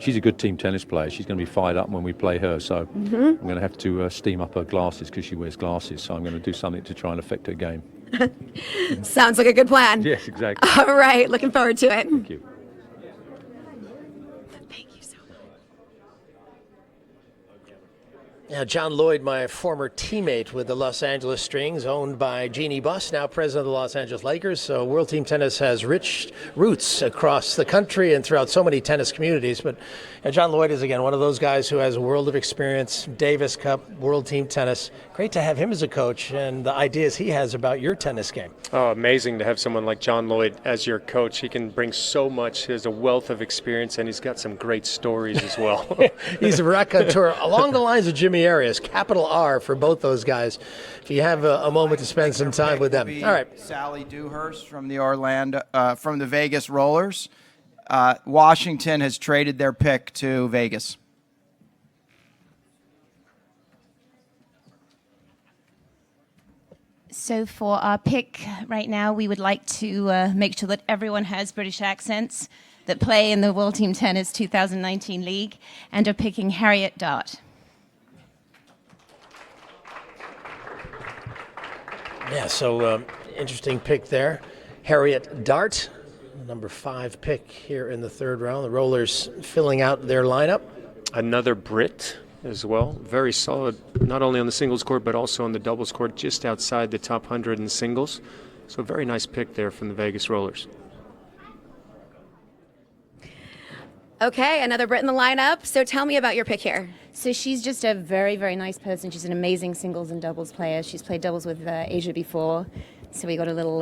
she's a good team tennis player. She's going to be fired up when we play her. So I'm going to have to steam up her glasses because she wears glasses. So I'm going to do something to try and affect her game. Sounds like a good plan. Yes, exactly. All right, looking forward to it. Thank you. Now, John Lloyd, my former teammate with the Los Angeles Strings, owned by Jeannie Buss, now president of the Los Angeles Lakers. So World Team Tennis has rich roots across the country and throughout so many tennis communities. But John Lloyd is, again, one of those guys who has a world of experience, Davis Cup, World Team Tennis. Great to have him as a coach and the ideas he has about your tennis game. Oh, amazing to have someone like John Lloyd as your coach. He can bring so much. He has a wealth of experience, and he's got some great stories as well. He's a raconteur along the lines of Jimmy Arias, capital R for both those guys. If you have a moment to spend some time with them. All right. Sally Dewhurst from the Vegas Rollers. Washington has traded their pick to Vegas. So for our pick right now, we would like to make sure that everyone has British accents that play in the World Team Tennis 2019 League and are picking Harriet Dart. Yeah, so interesting pick there. Harriet Dart, number 5 pick here in the third round. The Rollers filling out their lineup. Another Brit as well. Very solid, not only on the singles court, but also on the doubles court, just outside the top 100 in singles. So a very nice pick there from the Vegas Rollers. Okay, another Brit in the lineup. So tell me about your pick here. So she's just a very, very nice person. She's an amazing singles and doubles player. She's played doubles with Asia before. So we got a little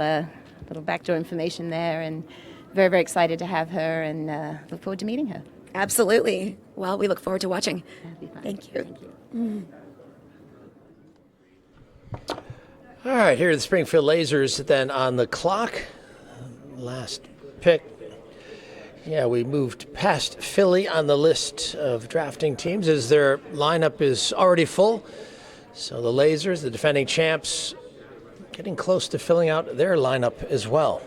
backdoor information there, and very, very excited to have her and look forward to meeting her. Absolutely. Well, we look forward to watching. Thank you. All right, here are the Springfield Lasers then on the clock. Last pick. Yeah, we moved past Philly on the list of drafting teams as their lineup is already full. So the Lasers, the defending champs, getting close to filling out their lineup as well.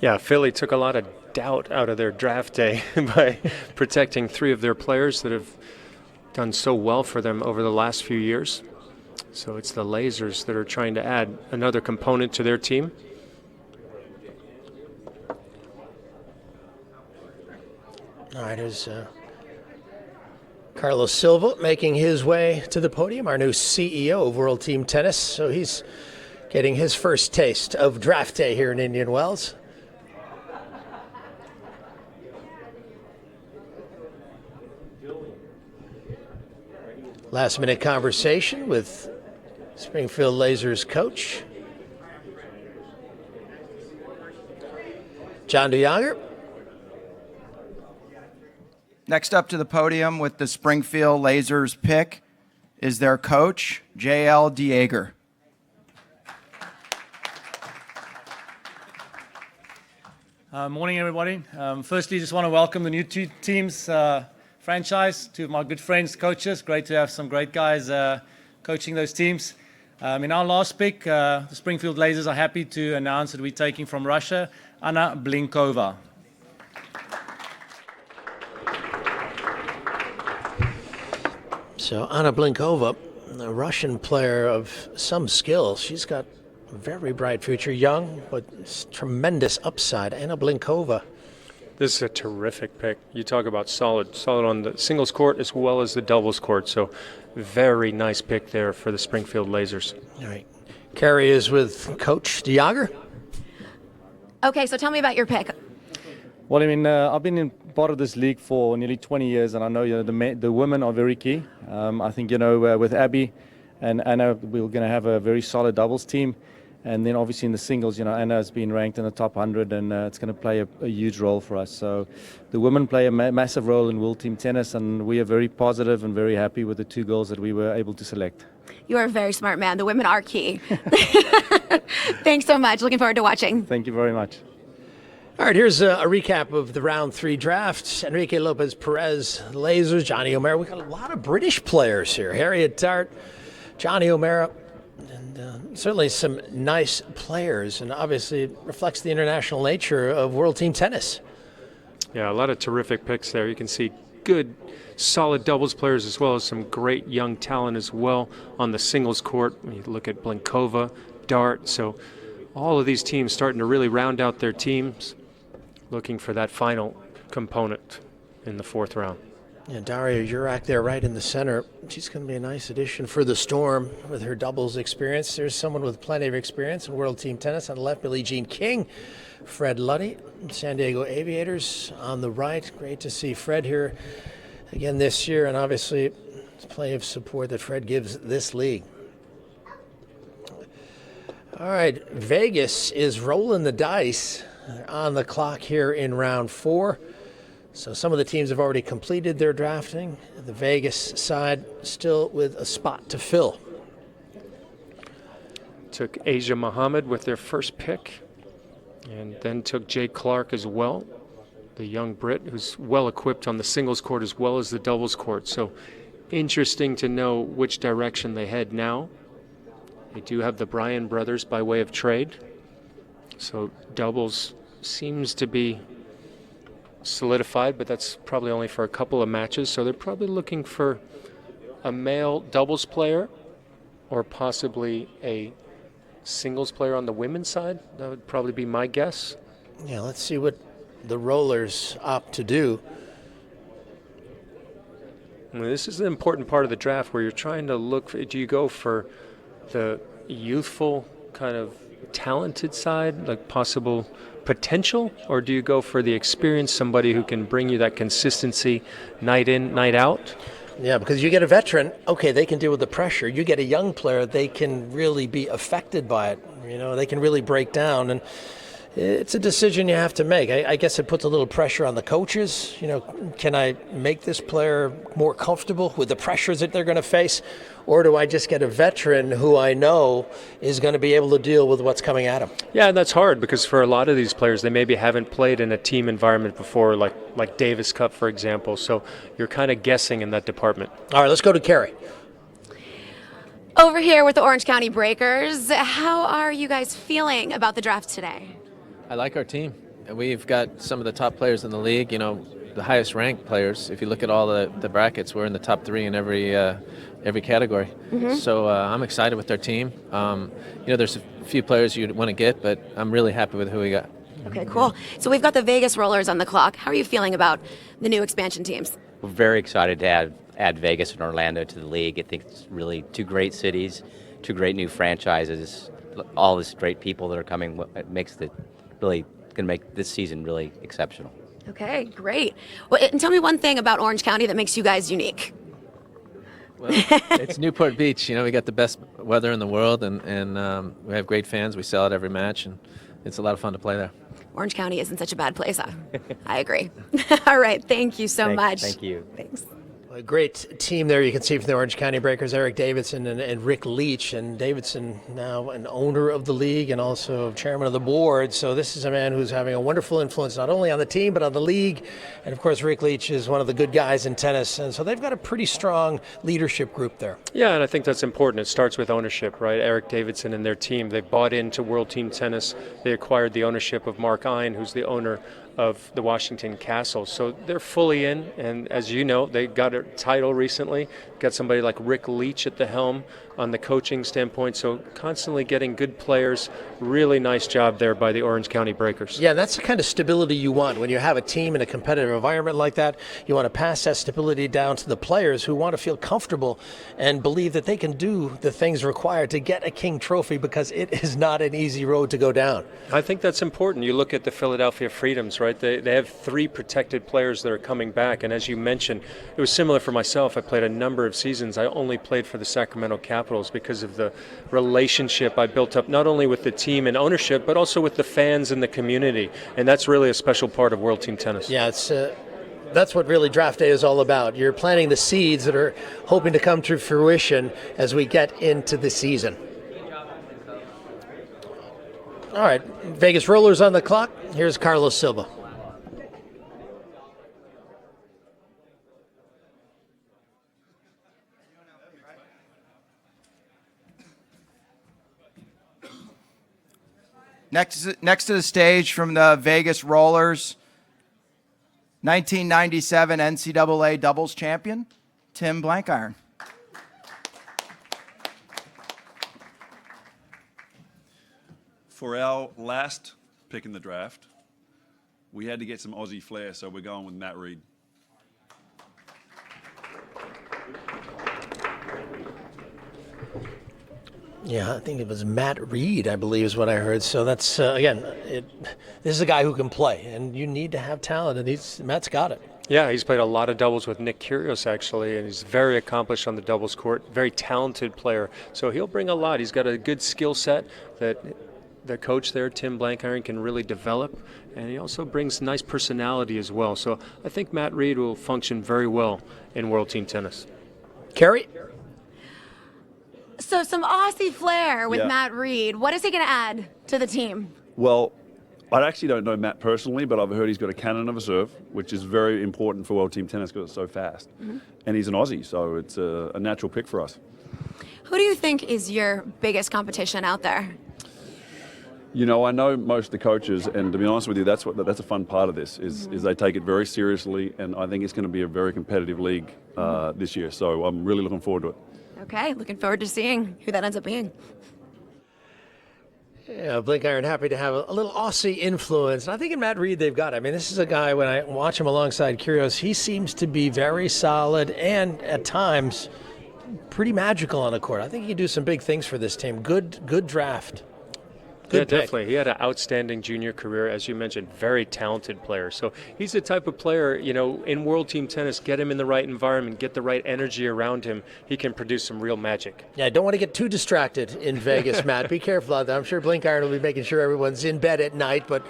Yeah, Philly took a lot of doubt out of their draft day by protecting 3 of their players that have done so well for them over the last few years. So it's the Lasers that are trying to add another component to their team. All right, here's Carlos Silva making his way to the podium, our new CEO of World Team Tennis. So he's getting his first taste of draft day here in Indian Wells. Last minute conversation with Springfield Lasers coach John DeYonger. Next up to the podium with the Springfield Lasers pick is their coach, J.L. DeYager. Morning, everybody. Firstly, just want to welcome the new 2 teams franchise, 2 of my good friends, coaches. Great to have some great guys coaching those teams. In our last pick, the Springfield Lasers are happy to announce that we're taking from Russia, Anna Blinkova. So Anna Blinkova, a Russian player of some skill. She's got a very bright future, young, but tremendous upside. Anna Blinkova. This is a terrific pick. You talk about solid on the singles court as well as the doubles court. So very nice pick there for the Springfield Lasers. All right. Carrie is with Coach DeJager. Okay, so tell me about your pick. Well, I mean, I've been part of this league for nearly 20 years, and I know the women are very key. I think, with Abby and Anna, we're going to have a very solid doubles team. And then obviously in the singles, Anna has been ranked in the top 100, and it's going to play a huge role for us. So the women play a massive role in World Team Tennis, and we are very positive and very happy with the 2 girls that we were able to select. You are a very smart man. The women are key. Thanks so much. Looking forward to watching. Thank you very much. All right, here's a recap of the round 3 draft. Enrique Lopez Perez, Lasers, Johnny O'Mara. We got a lot of British players here. Harriet Tart, Johnny O'Mara, and certainly some nice players. And obviously it reflects the international nature of World Team Tennis. Yeah, a lot of terrific picks there. You can see good, solid doubles players as well as some great young talent as well on the singles court. When you look at Blinkova, Dart. So all of these teams starting to really round out their teams, looking for that final component in the 4th round. Yeah, Daria Jurak there right in the center. She's going to be a nice addition for the Storm with her doubles experience. There's someone with plenty of experience in World Team Tennis on the left, Billie Jean King. Fred Luddy, San Diego Aviators on the right. Great to see Fred here again this year, and obviously plenty of support that Fred gives this league. All right, Vegas is rolling the dice. They're on the clock here in round 4. So some of the teams have already completed their drafting. The Vegas side still with a spot to fill. Took Asia Muhammad with their first pick, and then took Jay Clark as well, the young Brit who's well equipped on the singles court as well as the doubles court. So interesting to know which direction they head now. They do have the Bryan brothers by way of trade. So doubles seems to be solidified, but that's probably only for a couple of matches. So they're probably looking for a male doubles player or possibly a singles player on the women's side. That would probably be my guess. Yeah, let's see what the Rollers opt to do. Well, this is an important part of the draft where you're trying to look for, do you go for the youthful kind of talented side, like possible potential, or do you go for the experience, somebody who can bring you that consistency night in, night out? Yeah, because you get a veteran, okay, they can deal with the pressure. You get a young player, they can really be affected by it. They can really break down, and it's a decision you have to make. I guess it puts a little pressure on the coaches. Can I make this player more comfortable with the pressures that they're going to face? Or do I just get a veteran who I know is going to be able to deal with what's coming at him? Yeah, and that's hard because for a lot of these players, they maybe haven't played in a team environment before, like Davis Cup, for example. So you're kind of guessing in that department. All right, let's go to Carrie. Over here with the Orange County Breakers, how are you guys feeling about the draft today? I like our team. We've got some of the top players in the league, the highest ranked players. If you look at all the brackets, we're in the top 3 in every category. Mm-hmm. So I'm excited with our team. There's a few players you'd want to get, but I'm really happy with who we got. Okay, cool. So we've got the Vegas Rollers on the clock. How are you feeling about the new expansion teams? We're very excited to add Vegas and Orlando to the league. I think it's really 2 great cities, 2 great new franchises, all these great people that are coming. It makes really going to make this season really exceptional. Okay, great. Well, and tell me one thing about Orange County that makes you guys unique. Well, it's Newport Beach. We got the best weather in the world, and we have great fans. We sell out every match, and it's a lot of fun to play there. Orange County isn't such a bad place. I agree. All right, thank you so much. Thank you. Thanks. A great team there you can see from the Orange County Breakers, Eric Davidson and Rick Leach. And Davidson now an owner of the league and also chairman of the board. So this is a man who's having a wonderful influence not only on the team but on the league. And of course Rick Leach is one of the good guys in tennis. And so they've got a pretty strong leadership group there. Yeah, and I think that's important. It starts with ownership, right? Eric Davidson and their team, they bought into World Team Tennis. They acquired the ownership of Mark Ein, who's the owner of the Washington Castle. So they're fully in, and as you know, they got a title recently, got somebody like Rick Leach at the helm on the coaching standpoint, so constantly getting good players. Really nice job there by the Orange County Breakers. Yeah, that's the kind of stability you want when you have a team in a competitive environment like that. You want to pass that stability down to the players who want to feel comfortable and believe that they can do the things required to get a King Trophy, because it is not an easy road to go down. I think that's important. You look at the Philadelphia Freedoms, right? They have 3 protected players that are coming back, and as you mentioned, it was similar for myself. I played a number of seasons. I only played for the Sacramento Capitals because of the relationship I built up not only with the team and ownership, but also with the fans and the community, and that's really a special part of World Team Tennis. Yeah, that's what really draft day is all about. You're planting the seeds that are hoping to come to fruition as we get into the season. All right, Vegas Rollers on the clock. Here's Carlos Silva. Next to the stage from the Vegas Rollers, 1997 NCAA doubles champion, Tim Blankiron. For our last pick in the draft, we had to get some Aussie flair, so we're going with Matt Reed. Yeah, I think it was Matt Reed, I believe is what I heard. So that's, again, this is a guy who can play, and you need to have talent, and Matt's got it. Yeah, he's played a lot of doubles with Nick Kyrgios, actually, and he's very accomplished on the doubles court, very talented player. So he'll bring a lot. He's got a good skill set that the coach there, Tim Blankiron, can really develop, and he also brings nice personality as well. So I think Matt Reed will function very well in World Team Tennis. Carrie? So some Aussie flair with Yeah. Matt Reed. What is he going to add to the team? Well, I actually don't know Matt personally, but I've heard he's got a cannon of a serve, which is very important for World Team Tennis because it's so fast. And he's an Aussie, so it's a natural pick for us. Who do you think is your biggest competition out there? You know, I know most of the coaches, and to be honest with you, that's a fun part of this, is they take it very seriously, and I think it's going to be a very competitive league this year. So I'm really looking forward to it. Okay, looking forward to seeing who that ends up being. Yeah, Blankiron happy to have a little Aussie influence. And I think in Matt Reed they've got it. I mean, this is a guy, when I watch him alongside Kyrgios, he seems to be very solid and at times pretty magical on the court. I think he can do some big things for this team. Good draft. Yeah, definitely. He had an outstanding junior career, as you mentioned, very talented player. So he's the type of player, you know, in World Team Tennis, get him in the right environment, get the right energy around him, he can produce some real magic. Yeah, don't want to get too distracted in Vegas, Matt. Be careful out there. I'm sure Blankiron will be making sure everyone's in bed at night, but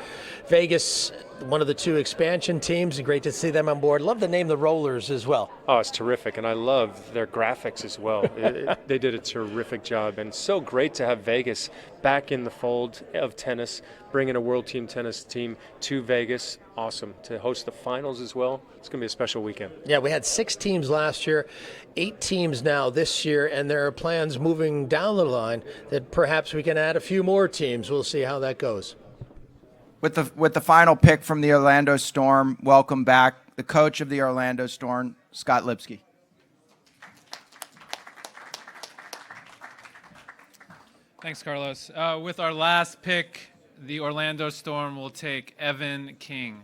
Vegas, one of the 2 expansion teams, great to see them on board. Love the name the Rollers as well. Oh, it's terrific, and I love their graphics as well. They did a terrific job, and so great to have Vegas back in the fold of tennis, bringing a World Team Tennis team to Vegas. Awesome. To host the finals as well. It's going to be a special weekend. Yeah, we had 6 teams last year, 8 teams now this year, and there are plans moving down the line that perhaps we can add a few more teams. We'll see how that goes. With the final pick from the Orlando Storm, welcome back the coach of the Orlando Storm, Scott Lipsky. Thanks, Carlos. With our last pick, the Orlando Storm will take Evan King.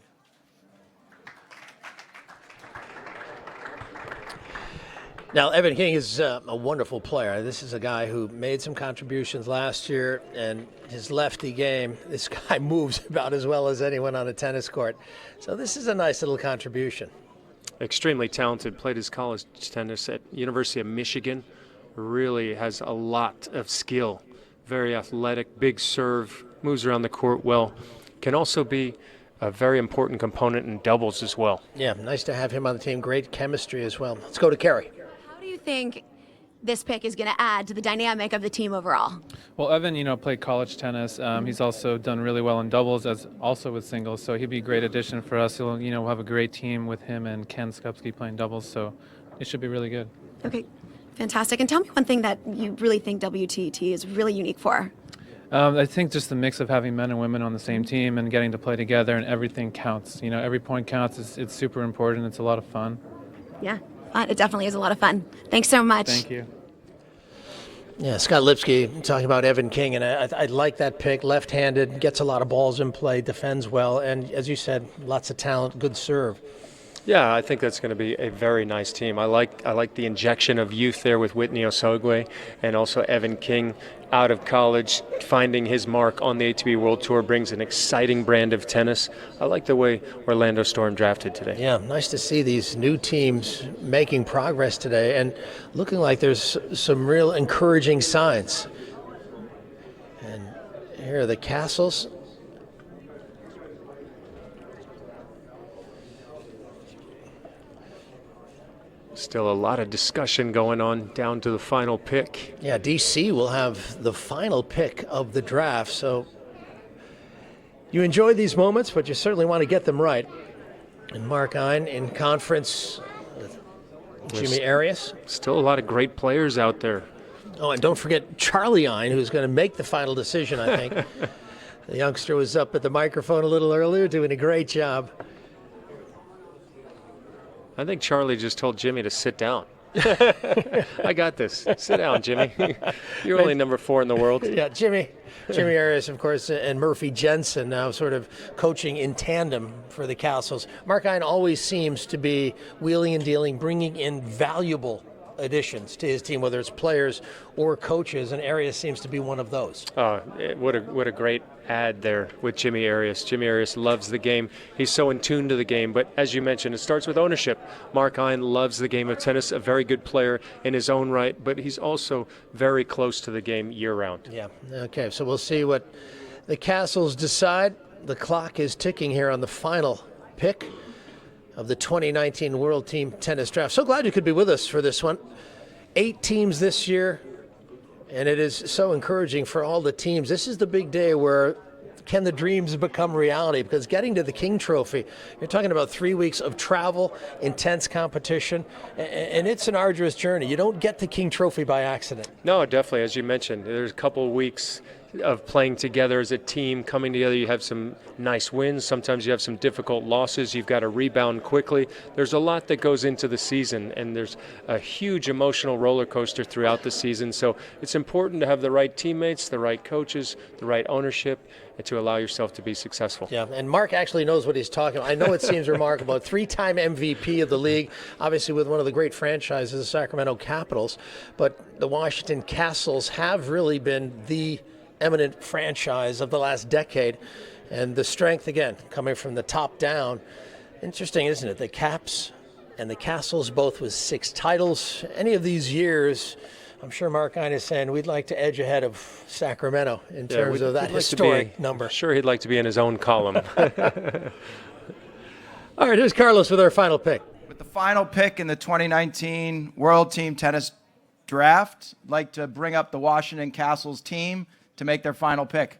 Now, Evan King is a wonderful player. This is a guy who made some contributions last year, and his lefty game, this guy moves about as well as anyone on a tennis court. So this is a nice little contribution. Extremely talented, played his college tennis at University of Michigan. Really has a lot of skill. Very athletic, big serve, moves around the court well. Can also be a very important component in doubles as well. Yeah, nice to have him on the team. Great chemistry as well. Let's go to Kerry. How do you think this pick is going to add to the dynamic of the team overall? Well, Evan, played college tennis. He's also done really well in doubles, as also with singles. So he'd be a great addition for us. He'll, we'll have a great team with him and Ken Skupski playing doubles. So it should be really good. Okay, fantastic. And tell me one thing that you really think WTT is really unique for. I think just the mix of having men and women on the same team and getting to play together and everything counts. You know, every point counts. It's super important. It's a lot of fun. Yeah, fun. It definitely is a lot of fun. Thanks so much. Thank you. Yeah, Scott Lipsky talking about Evan King, and I like that pick. Left-handed, gets a lot of balls in play, defends well, and as you said, lots of talent, good serve. Yeah, I think that's going to be a very nice team. I like the injection of youth there with Whitney Osogwe and also Evan King out of college, finding his mark on the ATP World Tour brings an exciting brand of tennis. I like the way Orlando Storm drafted today. Yeah, nice to see these new teams making progress today and looking like there's some real encouraging signs. And here are the Castles. Still a lot of discussion going on down to the final pick. Yeah, DC will have the final pick of the draft, so you enjoy these moments, but you certainly want to get them right. And Mark Ein in conference with Jimmy Arias. Still a lot of great players out there. Oh, and don't forget Charlie Ein, who's going to make the final decision, I think. The youngster was up at the microphone a little earlier, doing a great job. I think Charlie just told Jimmy to sit down. I got this. Sit down, Jimmy. You're only number 4 in the world. Yeah, Jimmy Arias, of course, and Murphy Jensen now sort of coaching in tandem for the Castles. Mark Ein always seems to be wheeling and dealing, bringing in valuable additions to his team, whether it's players or coaches, and Arias seems to be one of those. What a great ad there with Jimmy Arias. Jimmy Arias loves the game. He's so in tune to the game, but as you mentioned, it starts with ownership. Mark Ein loves the game of tennis, a very good player in his own right, but he's also very close to the game year-round. Yeah, okay, so we'll see what the Castles decide. The clock is ticking here on the final pick of the 2019 World Team Tennis Draft. So glad you could be with us for this one. 8 teams this year, and it is so encouraging for all the teams. This is the big day where can the dreams become reality? Because getting to the King Trophy, you're talking about 3 weeks of travel, intense competition, and it's an arduous journey. You don't get the King Trophy by accident. No, definitely. As you mentioned, there's a couple of weeks of playing together as a team, coming together. You have some nice wins. Sometimes you have some difficult losses. You've got to rebound quickly. There's a lot that goes into the season, and there's a huge emotional roller coaster throughout the season. So it's important to have the right teammates, the right coaches, the right ownership, and to allow yourself to be successful. Yeah, and Mark actually knows what he's talking about. I know it seems remarkable. 3-time MVP of the league, obviously with one of the great franchises, the Sacramento Capitals, but the Washington Castles have really been the eminent franchise of the last decade, and the strength again coming from the top down. Interesting, isn't it? The Caps and the Castles both with 6 titles. Any of these years, I'm sure Mark Ein is saying we'd like to edge ahead of Sacramento in terms of that historic number. Sure, he'd like to be in his own column. All right, here's Carlos with our final pick. With the final pick in the 2019 World Team Tennis Draft, I'd like to bring up the Washington Castles team to make their final pick.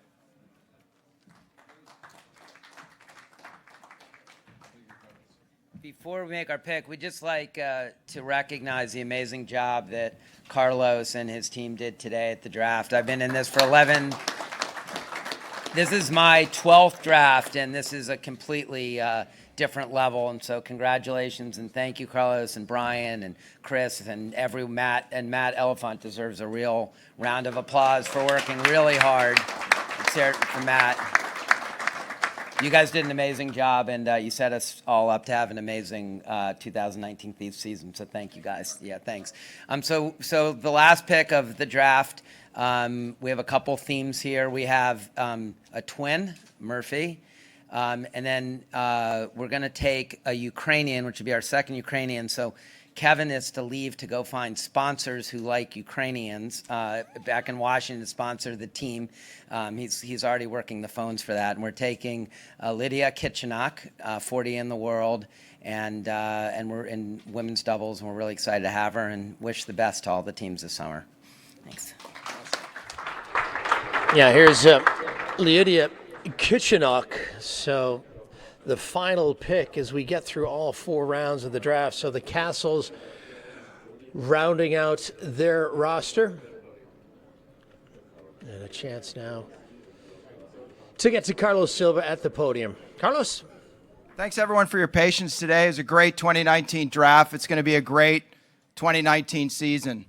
Before we make our pick, we'd just like to recognize the amazing job that Carlos and his team did today at the draft. I've been in this for 11. This is my 12th draft, and this is a completely different level. And so congratulations, and thank you, Carlos and Brian and Chris and Matt. And Matt Elephant deserves a real round of applause for working really hard. Let's hear it for Matt. You guys did an amazing job, and you set us all up to have an amazing 2019 season. So thank you, guys. Yeah, thanks. So the last pick of the draft, we have a couple themes here. We have a twin, Murphy, and then we're going to take a Ukrainian, which would be our second Ukrainian. So Kevin is to leave to go find sponsors who like Ukrainians back in Washington to sponsor the team. He's already working the phones for that. And we're taking Lydia Kitchenok, 40 in the world, and we're in women's doubles, and we're really excited to have her and wish the best to all the teams this summer. Thanks. Yeah, here's Lydia Kitchenok. So the final pick as we get through all 4 rounds of the draft. So the Castles rounding out their roster. And a chance now to get to Carlos Silva at the podium. Carlos? Thanks, everyone, for your patience today. It was a great 2019 draft. It's going to be a great 2019 season.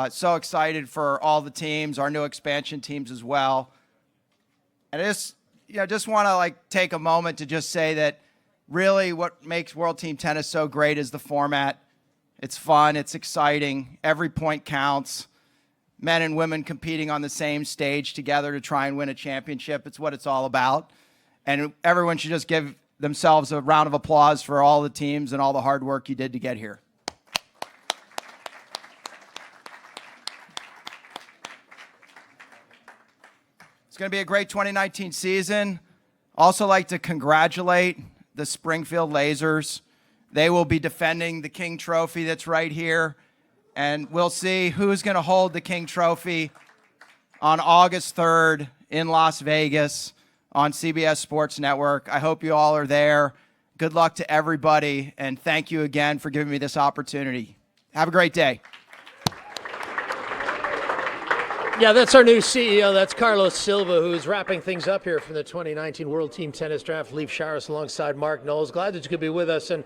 So excited for all the teams, our new expansion teams as well. And I just want to take a moment to just say that really what makes World Team Tennis so great is the format. It's fun. It's exciting. Every point counts. Men and women competing on the same stage together to try and win a championship. It's what it's all about. And everyone should just give themselves a round of applause for all the teams and all the hard work you did to get here. It's going to be a great 2019 season. Also like to congratulate the Springfield Lasers. They will be defending the King Trophy that's right here. And we'll see who's going to hold the King Trophy on August 3rd in Las Vegas on CBS Sports Network. I hope you all are there. Good luck to everybody, and thank you again for giving me this opportunity. Have a great day. Yeah, that's our new CEO. That's Carlos Silva, who's wrapping things up here from the 2019 World Team Tennis Draft. Leif Scharis alongside Mark Knowles. Glad that you could be with us. And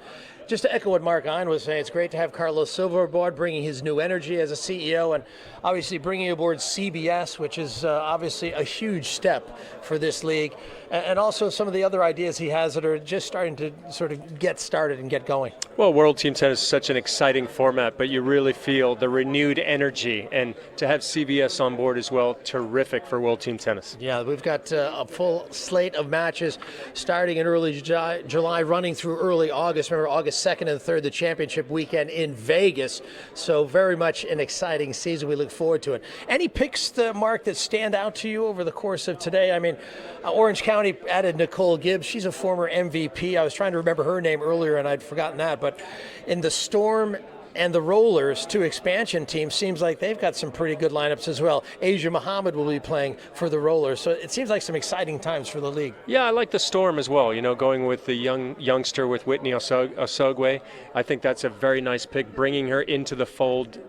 just to echo what Mark Ein was saying, it's great to have Carlos Silva aboard, bringing his new energy as a CEO, and obviously bringing aboard CBS, which is obviously a huge step for this league, and also some of the other ideas he has that are just starting to sort of get started and get going. Well, World Team Tennis is such an exciting format, but you really feel the renewed energy, and to have CBS on board as well, terrific for World Team Tennis. Yeah, we've got a full slate of matches starting in early July, running through early August. Remember, August 2nd and 3rd, the championship weekend in Vegas. So very much an exciting season. We look forward to it. Any picks, Mark, that stand out to you over the course of today? I mean, Orange County added Nicole Gibbs. She's a former MVP. I was trying to remember her name earlier, and I'd forgotten that. But in the Storm and the Rollers, two expansion teams, seems like they've got some pretty good lineups as well. Asia Muhammad will be playing for the Rollers, so it seems like some exciting times for the league. Yeah, I like the Storm as well. You know, going with the youngster with Whitney Osogwe, I think that's a very nice pick. Bringing her into the fold,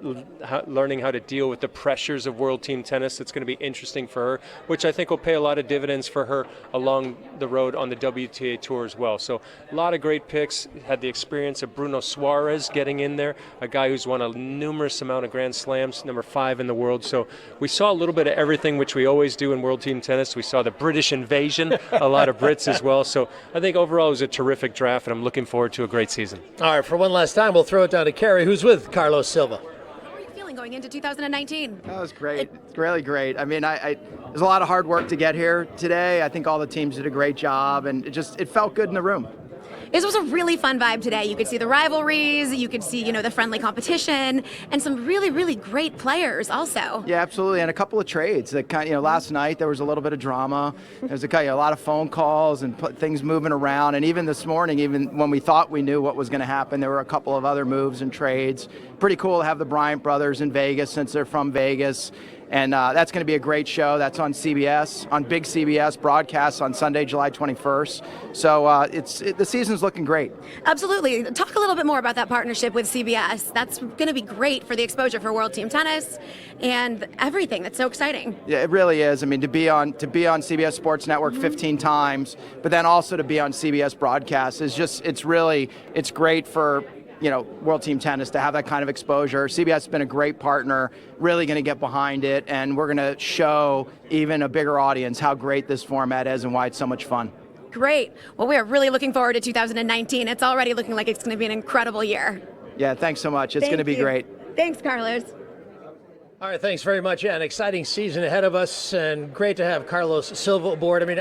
learning how to deal with the pressures of World Team Tennis. It's going to be interesting for her, which I think will pay a lot of dividends for her along the road on the WTA Tour as well. So a lot of great picks. Had the experience of Bruno Suarez getting in there, a guy who's won a numerous amount of Grand Slams, number 5 in the world. So we saw a little bit of everything, which we always do in World Team Tennis. We saw the British invasion, a lot of Brits as well. So I think overall it was a terrific draft, and I'm looking forward to a great season. All right, for one last time, we'll throw it down to Kerry, who's with Carlos Silva. How are you feeling going into 2019? That was great. It's really great. I mean, there's a lot of hard work to get here today. I think all the teams did a great job, and it felt good in the room. This was a really fun vibe today. You could see the rivalries, you could see, the friendly competition, and some really, really great players also. Yeah, absolutely, and a couple of trades. That last night there was a little bit of drama. There was a lot of phone calls and things moving around, and even this morning, even when we thought we knew what was going to happen, there were a couple of other moves and trades. Pretty cool to have the Bryant brothers in Vegas since they're from Vegas. And that's going to be a great show. That's on CBS, on big CBS broadcasts on Sunday, July 21st. So the season's looking great. Absolutely. Talk a little bit more about that partnership with CBS. That's going to be great for the exposure for World Team Tennis and everything. That's so exciting. Yeah, it really is. I mean, to be on CBS Sports Network 15 times, but then also to be on CBS broadcasts is it's great for World Team Tennis to have that kind of exposure. CBS has been a great partner, really going to get behind it, and we're going to show even a bigger audience how great this format is and why it's so much fun. Great. Well, we are really looking forward to 2019. It's already looking like it's going to be an incredible year. Yeah, thanks so much. It's going to be great. Thanks, Carlos. All right, thanks very much. Yeah, an exciting season ahead of us, and great to have Carlos Silva aboard. I mean,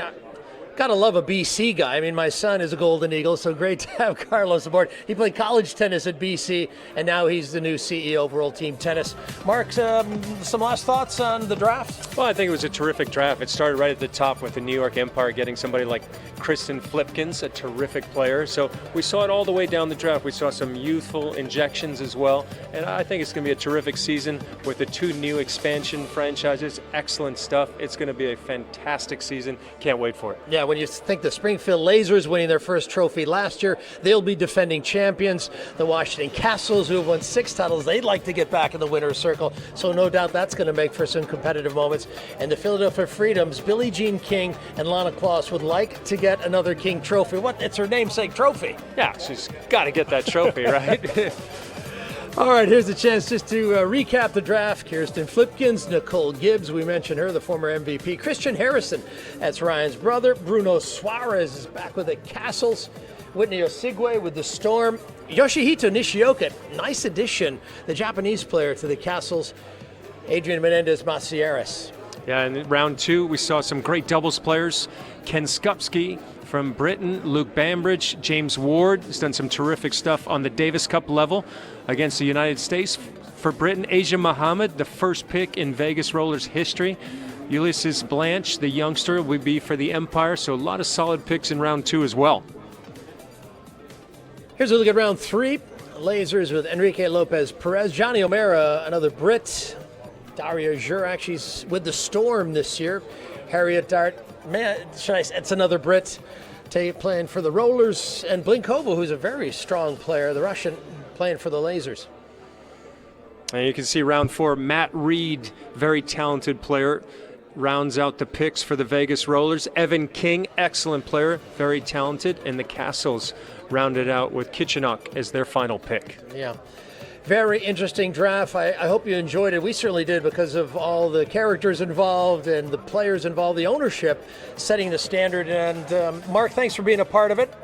gotta love a BC guy. I mean, my son is a Golden Eagle, so great to have Carlos aboard. He played college tennis at BC, and now he's the new CEO of World Team Tennis. Mark, some last thoughts on the draft? Well, I think it was a terrific draft. It started right at the top with the New York Empire getting somebody like Kristen Flipkins, a terrific player. So we saw it all the way down the draft. We saw some youthful injections as well, and I think it's going to be a terrific season with the 2 new expansion franchises. Excellent stuff. It's going to be a fantastic season. Can't wait for it. Yeah. Yeah, when you think the Springfield Lasers winning their first trophy last year, they'll be defending champions. The Washington Castles, who have won 6 titles, they'd like to get back in the winner's circle. So no doubt that's going to make for some competitive moments. And the Philadelphia Freedoms, Billie Jean King and Lana Klaus would like to get another King trophy. It's her namesake trophy. Yeah, she's got to get that trophy, right? All right, here's a chance just to recap the draft. Kirsten Flipkins, Nicole Gibbs, we mentioned her, the former MVP. Christian Harrison, that's Ryan's brother. Bruno Suarez is back with the Castles. Whitney Osigwe with the Storm. Yoshihito Nishioka, nice addition, the Japanese player to the Castles. Adrian Menendez-Macieres. Yeah, in round 2, we saw some great doubles players. Ken Skupski from Britain, Luke Bambridge, James Ward has done some terrific stuff on the Davis Cup level against the United States. For Britain, Asia Muhammad, the first pick in Vegas Rollers history. Ulysses Blanche, the youngster, would be for the Empire, so a lot of solid picks in round 2 as well. Here's a look at round 3. Lasers with Enrique Lopez Perez, Johnny O'Mara, another Brit. Daria Jurak, she's with the Storm this year. Harriet Dart, man, it's another Brit playing for the Rollers. And Blinkova, who's a very strong player, the Russian, playing for the Lasers. And you can see round 4, Matt Reed, very talented player, rounds out the picks for the Vegas Rollers. Evan King, excellent player, very talented. And the Castles rounded out with Kitchenuk as their final pick. Yeah. Very interesting draft. I hope you enjoyed it. We certainly did because of all the characters involved and the players involved, the ownership setting the standard. And Mark, thanks for being a part of it.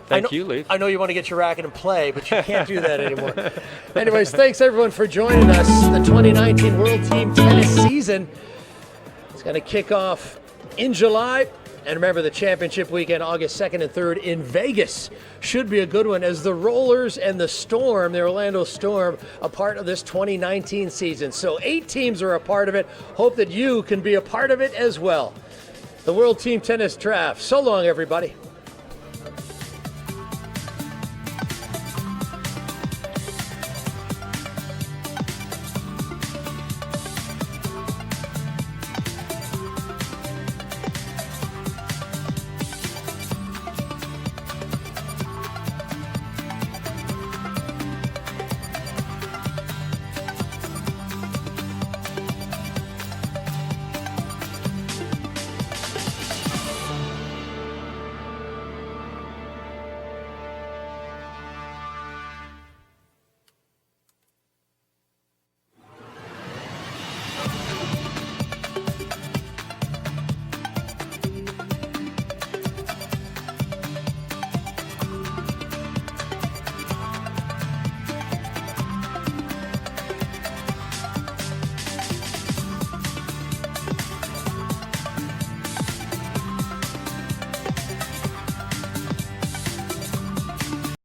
Thank you, Lee. I know you want to get your racket and play, but you can't do that anymore. Anyways, thanks everyone for joining us. The 2019 World Team Tennis season is going to kick off in July. And remember, the championship weekend, August 2nd and 3rd in Vegas, should be a good one as the Rollers and the Storm, the Orlando Storm, a part of this 2019 season. So 8 teams are a part of it. Hope that you can be a part of it as well. The World Team Tennis Draft. So long, everybody.